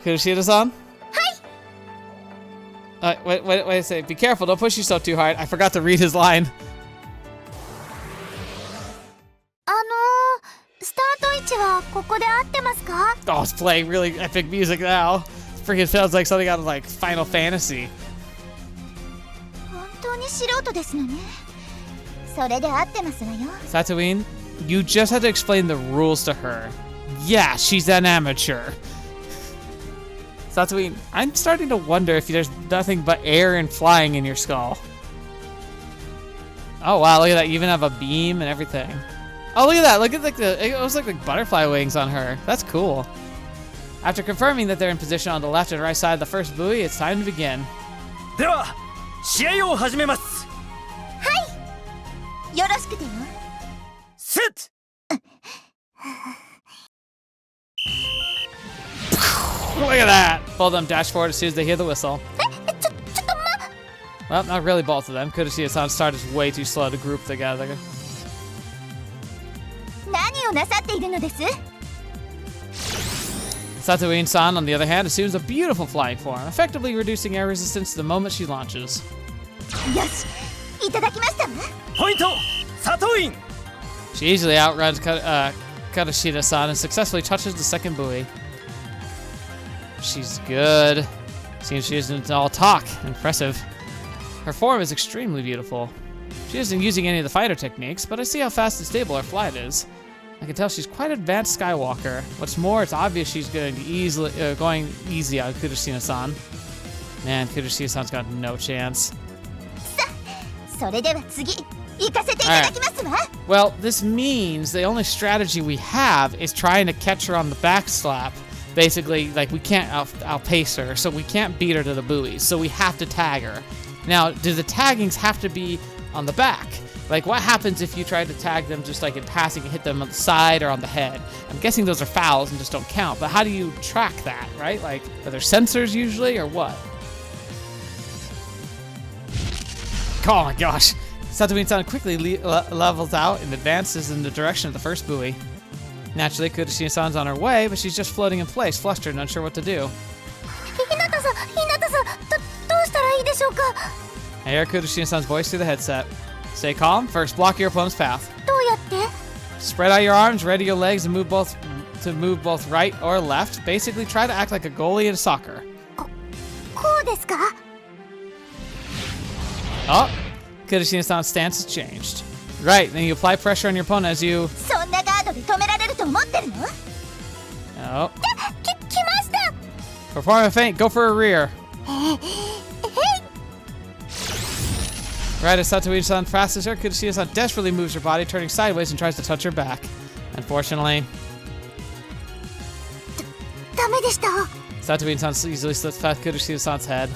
Kurushina-san? Hi. Wait a second. Be careful. Don't push yourself too hard. I forgot to read his line. スタート位置はここで合ってますか？ Oh, it's playing really epic music now. It freaking sounds like something out of like Final Fantasy. 本当に素人ですのね。それで合ってますわよ。 Satoin, you just had to explain the rules to her. Yeah, she's an amateur. Satoin, I'm starting to wonder if there's nothing but air and flying in your skull. Oh wow, look at that. You even have a beam and everything. Oh, look at that. Look at it was like the butterfly wings on her. That's cool. After confirming that they're in position on the left and right side of the first buoy, it's time to begin. では試合を始めます。はい。よろしくてよ。セット。 Look at that! Both of them dash forward as soon as they hear the whistle. Well, not really both of them. Kurushina-san's start is way too slow to group together. 何をなさっているのです？ Satoin-san, on the other hand, assumes a beautiful flying form, effectively reducing air resistance the moment she launches. よし、いただきましたわ。ポイント、サトイン。 She easily outruns Kurushina-san and successfully touches the second buoy. She's good. Seems she isn't all talk. Impressive. Her form is extremely beautiful. She isn't using any of the fighter techniques, but I see how fast and stable her flight is. I can tell she's quite an advanced Skywalker. What's more, it's obvious she's going easy on Kurushina-san. Man, Kurushina-san's got no chance. それでは次、行かせていただきますわ。 Well, this means the only strategy we have is trying to catch her on the back slap. Basically, like, we can't outpace her, so we can't beat her to the buoys, so we have to tag her. Now, do the taggings have to be on the back? Like, what happens if you try to tag them just like in passing and hit them on the side or on the head? I'm guessing those are fouls and just don't count, but how do you track that, right? Like, are there sensors usually, or what? Oh my gosh. Satoin-san quickly levels out and advances in the direction of the first buoy. Naturally, Kurushina-san's on her way, but she's just floating in place, flustered and unsure what to do. ひなたさん、どうしたらいいでしょうか？ I hear Kurushina-san's voice through the headset. Stay calm. First, block your opponent's path. どうやって？ Spread out your arms, ready your legs, and move both right or left. Basically, try to act like a goalie in soccer. こうですか？ Oh, Kurushina-san's stance has changed. Right, then you apply pressure on your opponent as you... そんなガードで止められると思ってるの？ Oh. 来ました。 Perform a feint, go for a rear. Right as Satoin-san passes her, Kurashina-san desperately moves her body, turning sideways and tries to touch her back. Unfortunately, ダメでした。 Satoin-san easily slips past Kurashina-san's head.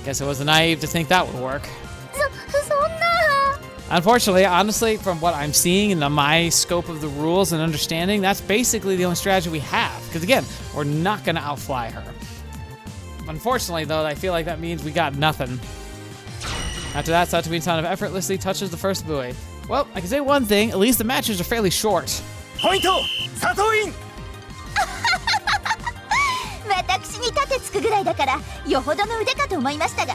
Guess it wasn't naive to think that would work. そんな。 Unfortunately, honestly, from what I'm seeing in my scope of the rules and understanding, that's basically the only strategy we have. Because again, we're not going to outfly her. Unfortunately, though, I feel like that means we got nothing. After that, Satoin-san effortlessly touches the first buoy. Well, I can say one thing, at least the matches are fairly short. ポイントサトイン。私に盾つくぐらいだからよほどの腕かと思いましたが、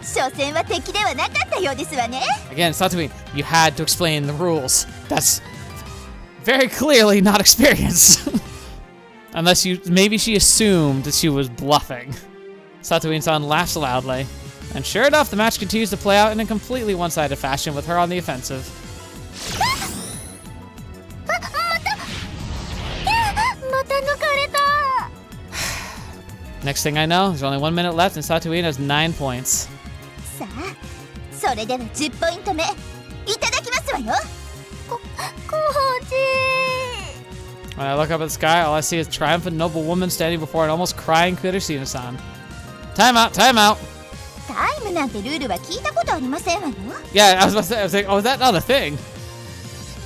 所詮は敵ではなかったようですわね。 Again, Satoin, you had to explain the rules. That's very clearly not experience. Unless maybe she assumed that she was bluffing. Satoin-san laughs loudly. And sure enough, the match continues to play out in a completely one-sided fashion with her on the offensive. また抜かれた。 Next thing I know, there's only 1 minute left and Satoin has 9 points. さあ、それでは10ポイント目いただきますわよ。コーチ。 When I look up at the sky, all I see is a triumphant noble woman standing before an almost crying Kurashina-san. Time out, time out. タイムなんてルールは聞いたことありませんわよ。 Yeah, I was about to say, I was like, oh, is that not a thing?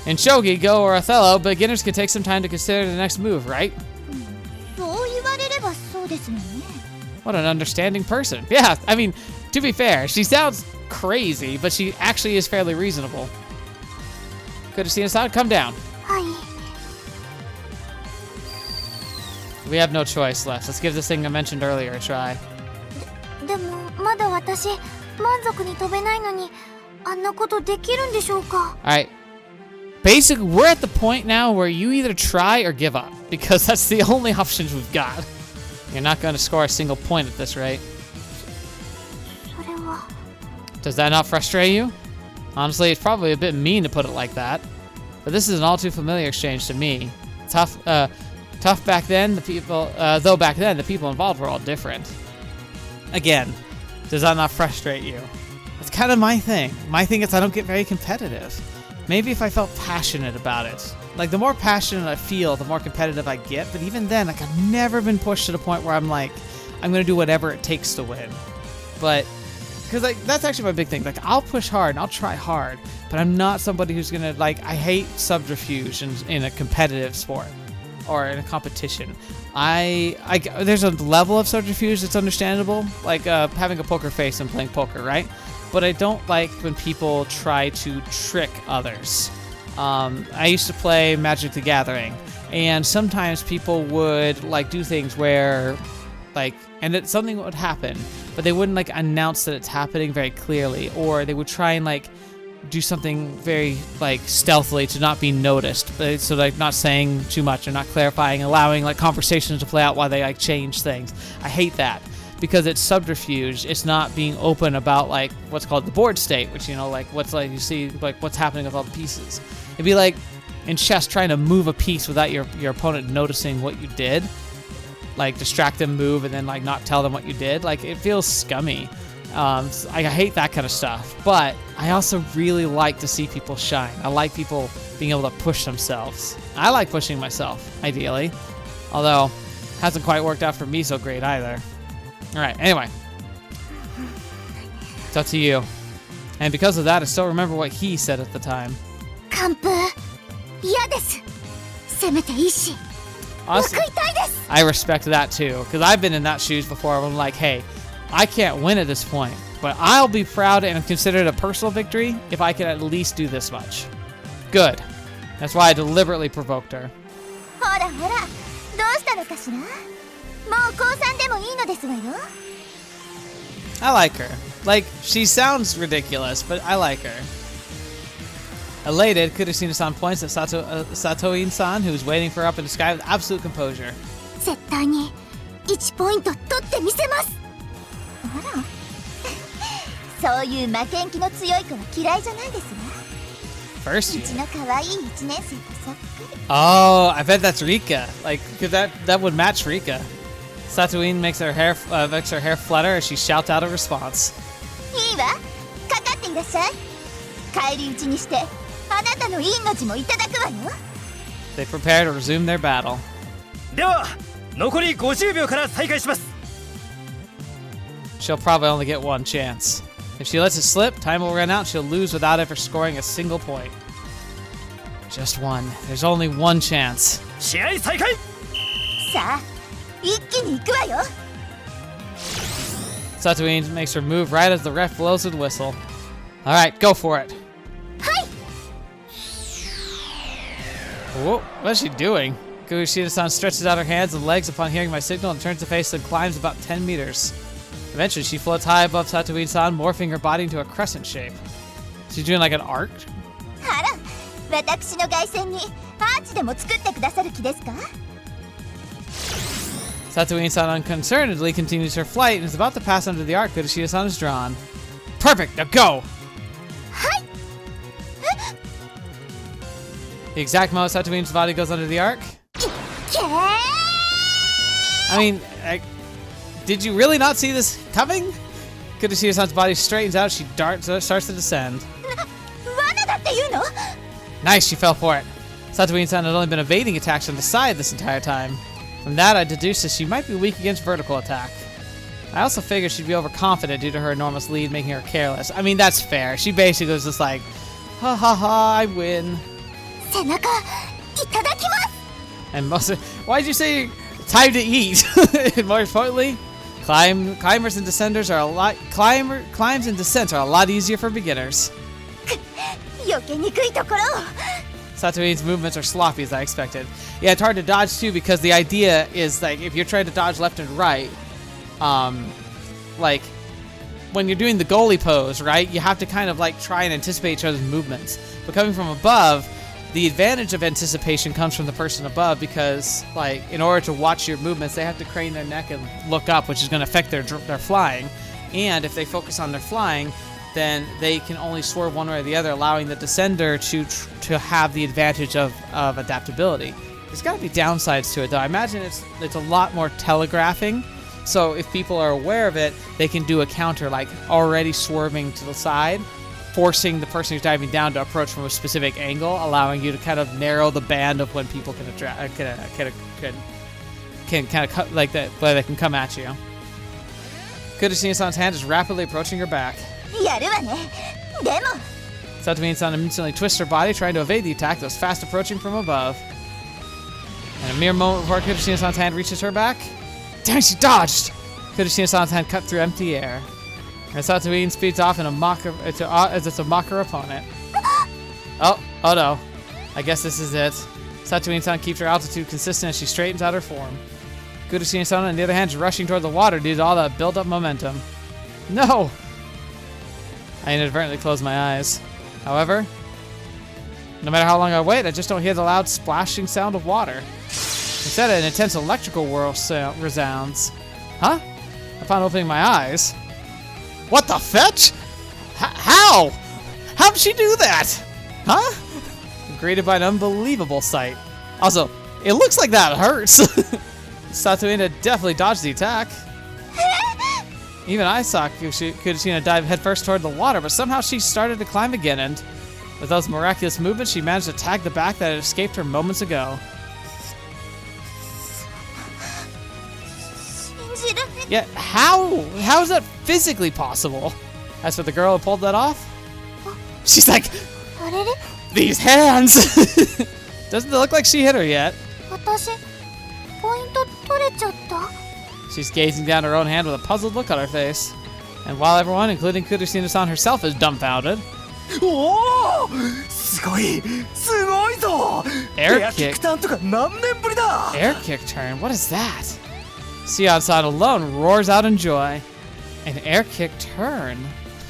In Shogi, Go, or Othello, beginners can take some time to consider the next move, right? そう言われればそうですわね。 What an understanding person. Yeah, I mean, to be fair, she sounds crazy, but she actually is fairly reasonable. Kurashina-san, come down. はい。 We have no choice left. Let's give this thing I mentioned earlier a try. でもまだ私満足に飛べないのにあんなことできるんでしょうか。 Alright. Basically, we're at the point now where you either try or give up, because that's the only options we've got. You're not going to score a single point at this rate. それは。 Does that not frustrate you? Honestly, it's probably a bit mean to put it like that, but this is an all too familiar exchange to me. Tough back then, though back then, the people involved were all different. Again, does that not frustrate you? It's kind of my thing. My thing is I don't get very competitive. Maybe if I felt passionate about it. Like, the more passionate I feel, the more competitive I get, but even then, like, I've never been pushed to the point where I'm like, I'm gonna do whatever it takes to win. But, because, like, that's actually my big thing. Like, I'll push hard and I'll try hard, but I'm not somebody who's gonna, like, I hate subterfuge in a competitive sport or in a competition. There's a level of subterfuge that's understandable, like having a poker face and playing poker, right? But I don't like when people try to trick others. I used to play Magic the Gathering, and sometimes people would like do things where, like, and something would happen, but they wouldn't like announce that it's happening very clearly, or they would try and like do something very like stealthily to not be noticed, so like not saying too much or not clarifying, allowing like conversations to play out while they like change things. I hate that because it's subterfuge. It's not being open about like what's called the board state, which, you know, like what's like you see like what's happening with all the pieces. It'd be like in chess trying to move a piece without your opponent noticing what you did, like distract them, move, and then like not tell them what you did. Like, it feels scummy. I hate that kind of stuff, but I also really like to see people shine. I like people being able to push themselves. I like pushing myself, ideally, although hasn't quite worked out for me so great either. All right, anyway, it's up to you. And because of that, I still remember what he said at the time. 完封嫌です。せめて一死 Honestly, 報いたいです。 I respect that too, because I've been in that shoes before. I'm like, hey, I can't win at this point, but I'll be proud and consider it a personal victory if I can at least do this much. Good. That's why I deliberately provoked her. ほらほら、どうしたのかしら。もう降参でもいいのですわよ。 I like her. Like, she sounds ridiculous, but I like her. Elated, Kurashina-san points at Satoin-san, who's waiting for her up in the sky with absolute composure. 絶対に1ポイント取ってみせます。あら、そういう負けん気の強い子は嫌いじゃないですわ。 First うち year. の可愛い1年生とそっくり。 Oh, I bet that's Rika. Like, cause that would match Rika. Satoin makes her hair flutter as she shouts out a response. いいわ、かかっていらっしゃい。返り討ちにしてあなたの命もいただくわよ。 They prepare to resume their battle. では残り50秒から再開します。 She'll probably only get one chance. If she lets it slip, time will run out. She'll lose without ever scoring a single point. Just one. There's only one chance. 試合再開。さあ一気に行くわよ。 Satoin makes her move right as the ref blows his whistle. Alright, go for it. Hi. Whoa, what is she doing? Kushida-san stretches out her hands and legs upon hearing my signal and turns to face and climbs about 10 meters. Eventually, she floats high above Satoin-san, morphing her body into a crescent shape. She's doing like an arc? あら、私の凱旋にアーチでも作ってくださる気ですか？ Satoin-san unconcernedly continues her flight and is about to pass under the arc that Kushida-san is drawn. Perfect, now go! Hi. The exact moment Satoin's body goes under the arc? I mean, did you really not see this coming? Kushida-san's body straightens out, she starts to descend. Nice, she fell for it. Satoin-san had only been evading attacks on the side this entire time. From that, I deduced that she might be weak against vertical attack. I also figured she'd be overconfident due to her enormous lead, making her careless. I mean, that's fair. She basically was just like, ha ha ha, I win. And why'd you say time to eat? And more importantly, climbers and descenders are climbs and descents are a lot easier for beginners. Satoin's movements are sloppy as I expected. Yeah, it's hard to dodge too because the idea is like if you're trying to dodge left and right, like when you're doing the goalie pose, right? You have to kind of like try and anticipate each other's movements. But coming from above, the advantage of anticipation comes from the person above because, like, in order to watch your movements, they have to crane their neck and look up, which is going to affect their flying. And if they focus on their flying, then they can only swerve one way or the other, allowing the descender to have the advantage of adaptability. There's got to be downsides to it, though. I imagine it's a lot more telegraphing. So if people are aware of it, they can do a counter, like already swerving to the side, forcing the person who's diving down to approach from a specific angle, allowing you to kind of narrow the band of when people can kind of cut like that, where they can come at you. Kudoshina-san's hand is rapidly approaching her back. Satoin-san instantly twists her body, trying to evade the attack that was fast approaching from above. And a mere moment before Kudoshina-san's hand reaches her back, dang, she dodged! Kudoshina-san's hand cut through empty air. And Satoin speeds off in as it's a mocker opponent. Oh no. I guess this is it. Satoin-san keeps her altitude consistent as she straightens out her form. Kudoshina-san, on the other hand, is rushing toward the water due to all that built-up momentum. No! I inadvertently closed my eyes. However, no matter how long I wait, I just don't hear the loud splashing sound of water. Instead, an intense electrical whirl resounds. Huh? Upon opening my eyes. What the fetch? How? How did she do that? Huh? I'm greeted by an unbelievable sight. Also, it looks like that hurts. Satoin had definitely dodged the attack. Even I saw Kudoshina dive headfirst toward the water, but somehow she started to climb again, and with those miraculous movements, she managed to tag the back that had escaped her moments ago. Yet, how is that physically possible? As for the girl who pulled that off, she's like, these hands! Doesn't it look like she hit her yet? She's gazing down her own hand with a puzzled look on her face. And while everyone, including Kudoshina-san herself, is dumbfounded. Airkick Turn? What is that? Sion-san alone roars out in joy. An Airkick Turn?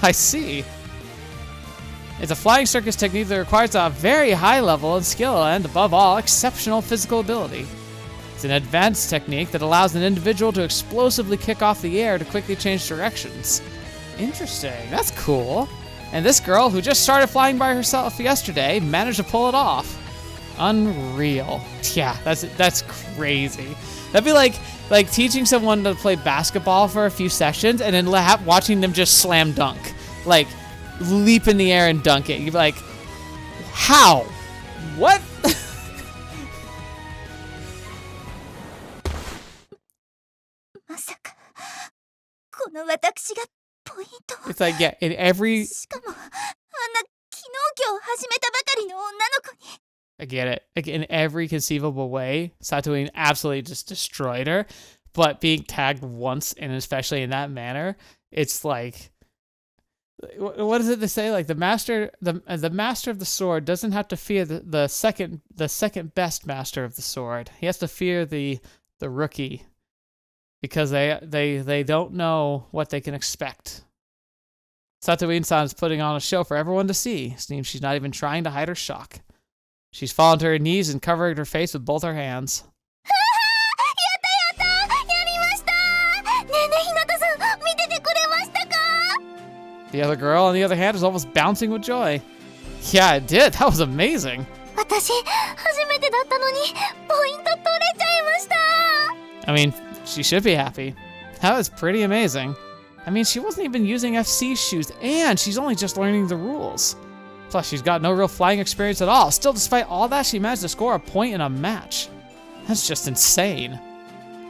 I see. It's a flying circus technique that requires a very high level of skill and, above all, exceptional physical ability. It's an advanced technique that allows an individual to explosively kick off the air to quickly change directions. Interesting. That's cool. And this girl, who just started flying by herself yesterday, managed to pull it off. Unreal. Yeah, that's crazy. That'd be like teaching someone to play basketball for a few sessions and then watching them just slam dunk. Like, leap in the air and dunk it. You're like, how? What? It's like, yeah, in every... I get it. Like, in every conceivable way, Satoin absolutely just destroyed her. But being tagged once, and especially in that manner, it's like... What is it to say? Like, the master of the sword doesn't have to fear the second best master of the sword. He has to fear the rookie. Because they don't know what they can expect. Satoin-san is putting on a show for everyone to see. It seems she's not even trying to hide her shock. She's fallen to her knees and covering her face with both her hands. The other girl, on the other hand, is almost bouncing with joy. Yeah, I did. That was amazing. I mean, she should be happy. That was pretty amazing. I mean, she wasn't even using FC shoes, and she's only just learning the rules. Plus, she's got no real flying experience at all. Still, despite all that, she managed to score a point in a match. That's just insane.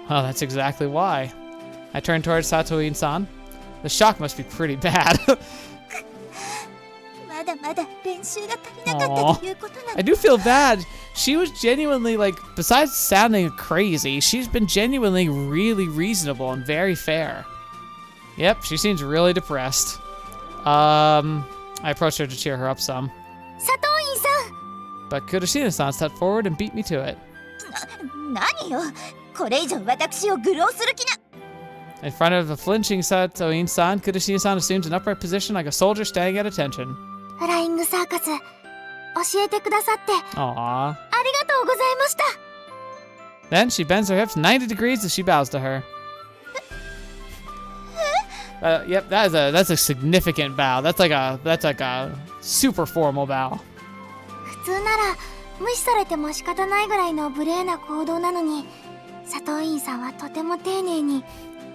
Well, that's exactly why. I turned towards Satoin-san. The shock must be pretty bad. Aww. I do feel bad. She was genuinely, like, besides sounding crazy, she's been genuinely really reasonable and very fair. Yep, she seems really depressed. I approached her to cheer her up some. Satoin-san! But Kurashina-san stepped forward and beat me to it. In front of a flinching Satoin-san, Kurashina-san assumes an upright position like a soldier standing at attention. Flying Circus. 教えてくださって Aww. ありがとうございました。 Then she bends her hips 90 degrees as she bows to her. Yep, that's a significant bow. That's like a super formal bow. 普通なら無視されても仕方ないぐらいの無礼な行動なのに、佐藤院さんはとても丁寧に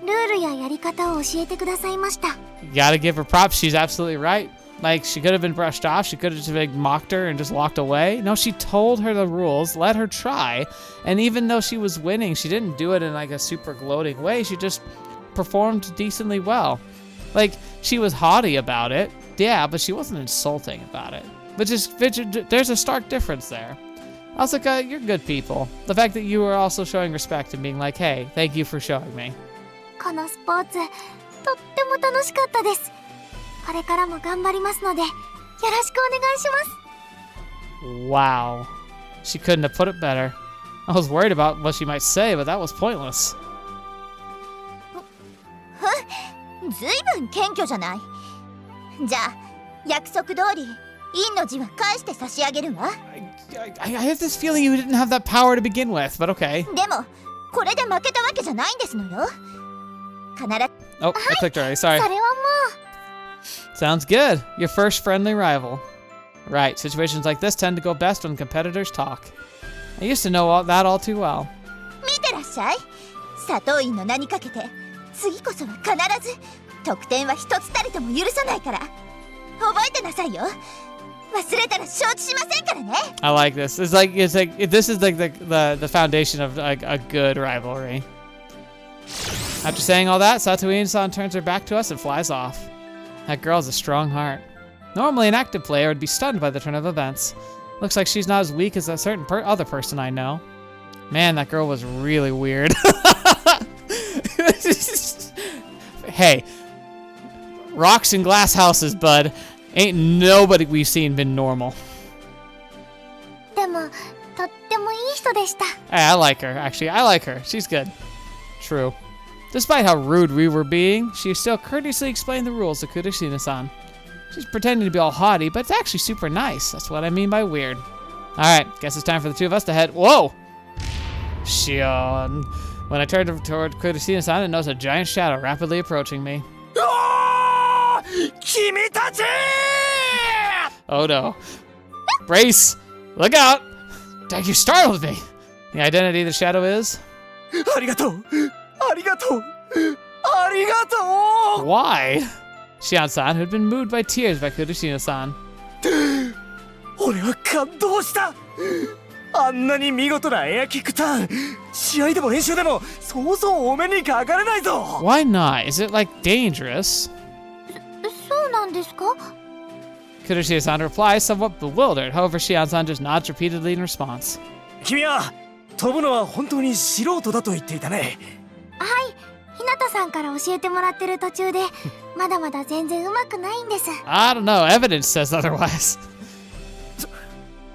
ルールややり方を教えてくださいました。 You gotta give her props. She's absolutely right. Like, she could have been brushed off. She could have just like, mocked her and just walked away. No, she told her the rules, let her try. And even though she was winning, she didn't do it in like a super gloating way. She just performed decently well. Like, she was haughty about it. Yeah, but she wasn't insulting about it. There's a stark difference there. Asuka, you're good people. The fact that you were also showing respect and being like, hey, thank you for showing me. このスポーツ、とっても楽しかったです。これからも頑張りますので、よろしくお願いします。 Wow. She couldn't have put it better. I was worried about what she might say, but that was pointless. ずいぶん謙虚じゃない。じゃあ、約束通り、陰の字は返して差し上げるわ。I have this feeling you didn't have that power to begin with, but okay. でも、これで負けたわけじゃないんですのよ。必ず。Oh, I clicked already. Sorry. それはもう。 Sounds good. Your first friendly rival. Right, situations like this tend to go best when competitors talk. I used to know that all too well. 見てらっしゃい。佐藤院の名にかけて、次こそは必ず得点は一つたりとも許さないから。覚えてなさいよ。忘れたら承知しませんからね。I like this. It's like this is like the foundation of like a good rivalry. After saying all that, Satoin-san turns her back to us and flies off. That girl has a strong heart. Normally, an active player would be stunned by the turn of events. Looks like she's not as weak as a certain other person I know. Man, that girl was really weird. Hey, rocks and glass houses, bud. Ain't nobody we've seen been normal. でも、とってもいい人でした。 Hey, I like her, actually. I like her. She's good. True. Despite how rude we were being, she still courteously explained the rules to Kurashina-san. She's pretending to be all haughty, but it's actually super nice. That's what I mean by weird. Alright, guess it's time for the two of us to head. Whoa! Shion. When I turned toward Kurashina-san, I noticed a giant shadow rapidly approaching me. Oh no. Brace! Look out! Dang, you startled me! The identity of the shadow is? Arigato! Arigato! Arigato! Why? Shion-san, who had been moved by tears by Kuroshina-san. 俺は感動した。あんなに見事なエアキックターン、試合でも練習でもそうそうお目にかかれないぞ。 Why not? Is it like dangerous? そうなんですか？ Kuroshina-san replies, somewhat bewildered. However, Shion-san just nods repeatedly in response. 君は飛ぶのは本当に素人だと言っていたね。はい、日向さんから教えてもらってる途中でまだまだ全然上手くないんです。 I don't know. Evidence says otherwise.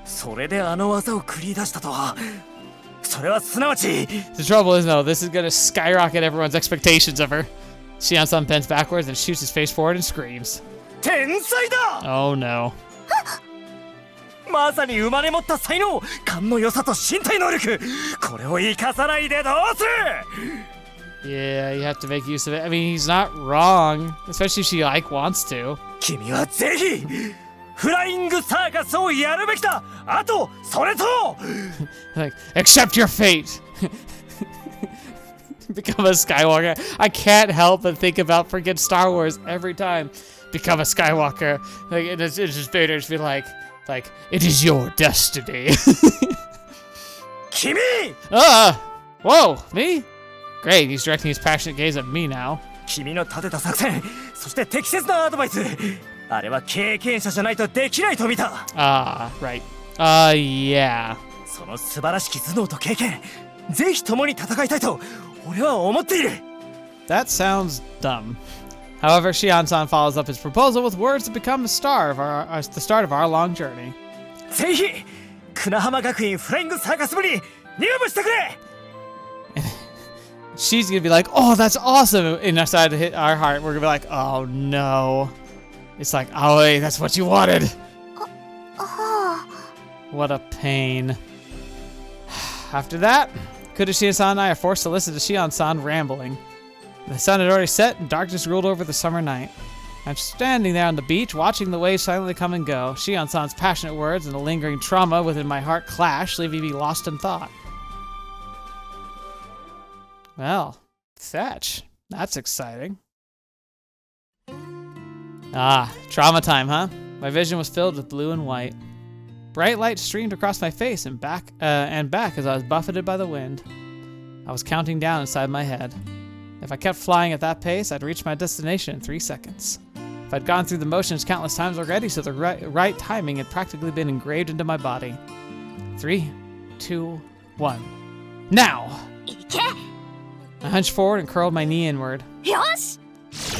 それであの技を繰り出したとは。それはすなわち。 The trouble is, though, this is gonna skyrocket everyone's expectations of her. Shion-san bends backwards and shoots his face forward and screams. 天才だ。 Oh no. まさに生まれ持った才能、勘の良さと身体能力。これを生かさないでどうする。 Yeah, you have to make use of it. I mean, he's not wrong, especially if she like wants to. 君はぜひフライングサーカスをやるべきだ。あとそれと Like, accept your fate. Become a Skywalker. I can't help but think about freaking Star Wars every time. Become a Skywalker. Like, it's just better to be like, it is your destiny. 君 Whoa, me? Great, he's directing his passionate gaze at me now. 君の立てた作戦、そして適切なアドバイス、あれは経験者じゃないとできないと見た。Right. Yeah. その素晴らしき頭脳と経験、ぜひ共に戦いたいと俺は思っている。 That sounds dumb. However, Shion-san follows up his proposal with words to become the start of our long journey. ぜひ船浜学院フライングサーカス部に入部してくれ。 She's gonna be like, oh, that's awesome. And inside to hit our heart, we're gonna be like, oh no. It's like, oh, hey, that's what you wanted. What a pain. After that, Kuroshina-san and I are forced to listen to Shion-san rambling. The sun had already set and darkness ruled over the summer night. I'm standing there on the beach, watching the waves silently come and go. Shion-san's passionate words and the lingering trauma within my heart clash, leaving me lost in thought. Well, fetch. That's exciting. Trauma time, huh? My vision was filled with blue and white. Bright light streamed across my face and back as I was buffeted by the wind. I was counting down inside my head. If I kept flying at that pace, I'd reach my destination in 3 seconds. If I'd gone through the motions countless times already, so the right timing had practically been engraved into my body. 3, 2, 1. Now! I hunched forward and curled my knee inward. Yosh!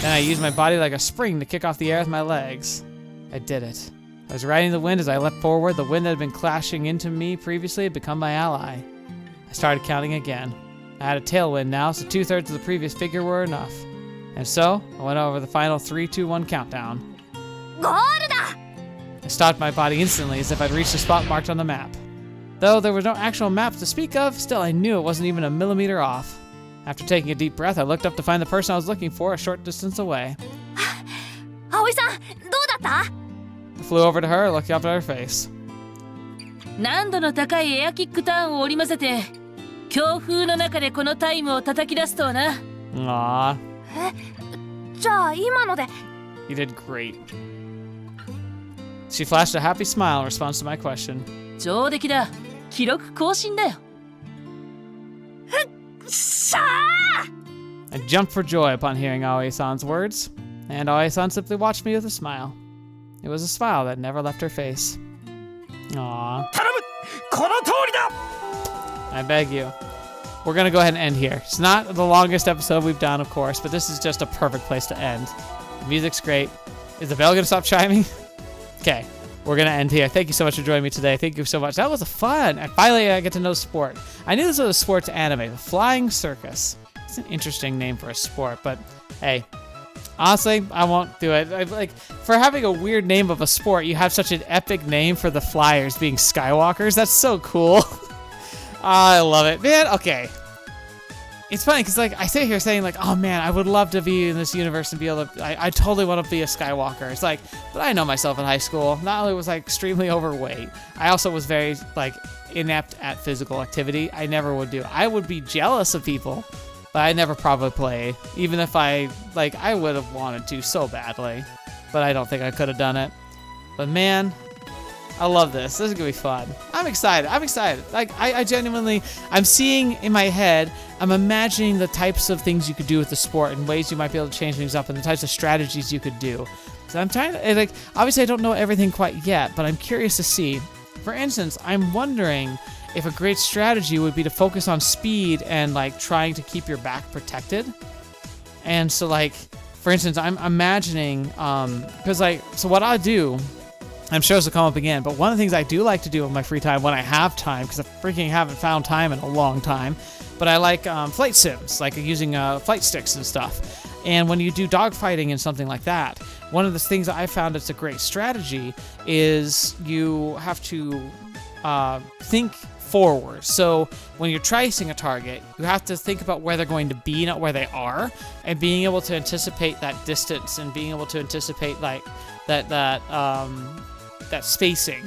Then I used my body like a spring to kick off the air with my legs. I did it. I was riding the wind as I leapt forward. The wind that had been clashing into me previously had become my ally. I started counting again. I had a tailwind now, so 2/3 of the previous figure were enough. And so, I went over the final 3, 2, 1 countdown. I stopped my body instantly as if I'd reached a spot marked on the map. Though there was no actual map to speak of, still I knew it wasn't even a millimeter off. After taking a deep breath, I looked up to find the person I was looking for a short distance away. Aoi-san, どうだった? I flew over to her, looking up at her face. 難度の高いエアキックターンを織り交ぜて強風の中でこのタイムを叩き出すとはな。 Aww. じゃあ今ので You did great. She flashed a happy smile in response to my question. 上出来だ。記録更新だよ。I jumped for joy upon hearing Aoi-san's words, and Aoi-san simply watched me with a smile. It was a smile that never left her face. Aww. 頼む。この通りだ。 I beg you. We're gonna go ahead and end here. It's not the longest episode we've done, of course, but this is just a perfect place to end. The music's great. Is the bell gonna stop chiming? Okay, we're gonna end here. Thank you so much for joining me today. Thank you so much. That was fun. And finally, I get to know sport. I knew this was a sports anime, the Flying Circus. It's an interesting name for a sport, but hey, honestly, I won't do it. For having a weird name of a sport, you have such an epic name for the Flyers being Skywalkers. That's so cool. I love it, man. Okay. It's funny because I sit here saying oh man, I would love to be in this universe and be able to, I totally want to be a Skywalker. It's but I know myself in high school. Not only was I extremely overweight, I also was very inept at physical activity. I never would do. I would be jealous of people but I never probably play, even if I would have wanted to so badly, but I don't think I could have done it. But man, I love this. This is gonna be fun. I'm excited. Like, I genuinely, I'm seeing in my head, I'm imagining the types of things you could do with the sport and ways you might be able to change things up and the types of strategies you could do. So I'm trying to, like, obviously I don't know everything quite yet, but I'm curious to see. For instance, I'm wondering if a great strategy would be to focus on speed and, like, trying to keep your back protected. And so, like, for instance, I'm imagining, because, like, so what I do, I'm sure this will come up again, but one of the things I do like to do in my free time when I have time, because I freaking haven't found time in a long time, but I like flight sims, like using flight sticks and stuff. And when you do dogfighting and something like that, one of the things that I found that's a great strategy is you have to think forward. So when you're tracing a target, you have to think about where they're going to be, not where they are, and being able to anticipate that distance and being able to anticipate, like, that spacing.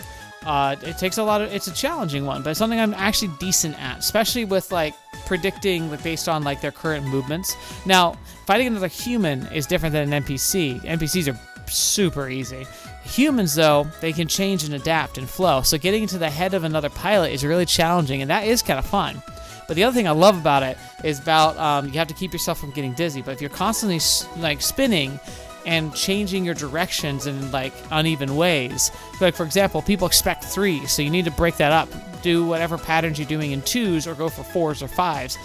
It takes a lot of, it's a challenging one, but it's something I'm actually decent at, especially with, like, predicting, like, based on, like, their current movements. Now, fighting another human is different than an NPC. NPCs are super easy. Humans, though, they can change and adapt and flow, so getting into the head of another pilot is really challenging, and that is kind of fun. But the other thing I love about it is about, you have to keep yourself from getting dizzy, but if you're constantly, like, spinning and changing your directions in, like, uneven ways. Like, for example, people expect 3s, so you need to break that up. Do whatever patterns you're doing in 2s or go for 4s or 5s,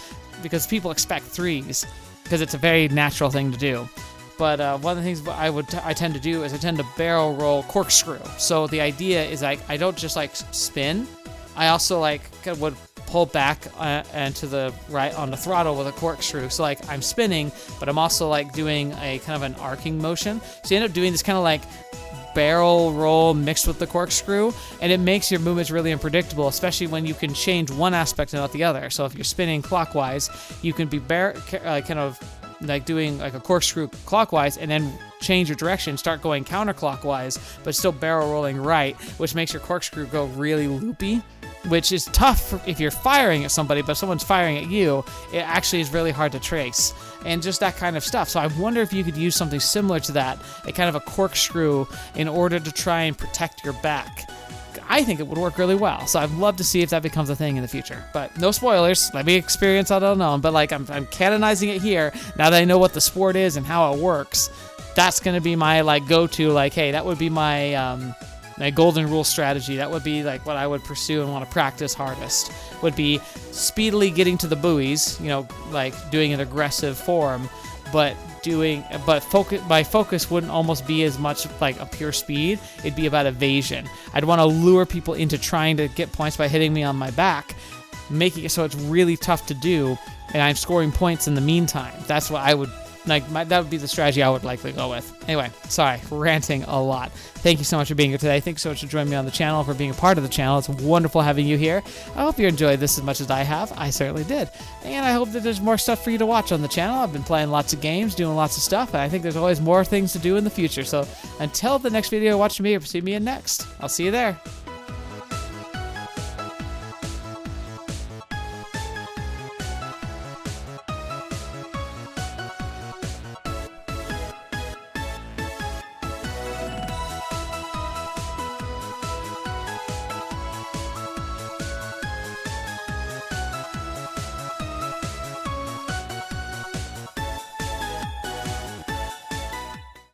because people expect 3s, because it's a very natural thing to do. But one of the things I tend to do is I tend to barrel roll corkscrew. So the idea is, like, I don't just, like, spin. I also, like, would pull back and to the right on the throttle with a corkscrew. So, like, I'm spinning, but I'm also, like, doing a kind of an arcing motion. So you end up doing this kind of, like, barrel roll mixed with the corkscrew, and it makes your movements really unpredictable, especially when you can change one aspect and not the other. So if you're spinning clockwise, you can be kind of like doing, like, a corkscrew clockwise and then change your direction, start going counterclockwise, but still barrel rolling right, which makes your corkscrew go really loopy, which is tough if you're firing at somebody, but if someone's firing at you, it actually is really hard to trace, and just that kind of stuff. So I wonder if you could use something similar to that, a kind of a corkscrew, in order to try and protect your back. I think it would work really well, so I'd love to see if that becomes a thing in the future. But no spoilers, let me experience it unknown, but, like, I'm canonizing it here, now that I know what the sport is and how it works. That's going to be my, like, go-to, like, hey, that would be my my golden rule strategy. That would be, like, what I would pursue and want to practice hardest, would be speedily getting to the buoys, you know, like, doing an aggressive form, but focus wouldn't almost be as much like a pure speed. It'd be about evasion. I'd want to lure people into trying to get points by hitting me on my back, making it so it's really tough to do, and I'm scoring points in the meantime. That's what I would like. That would be the strategy I would likely go with. Anyway, sorry, ranting a lot. Thank you so much for being here today. Thanks so much for joining me on the channel, for being a part of the channel. It's wonderful having you here. I hope you enjoyed this as much as I have. I certainly did. And I hope that there's more stuff for you to watch on the channel. I've been playing lots of games, doing lots of stuff, and I think there's always more things to do in the future. So until the next video, watch me or see me in next. I'll see you there.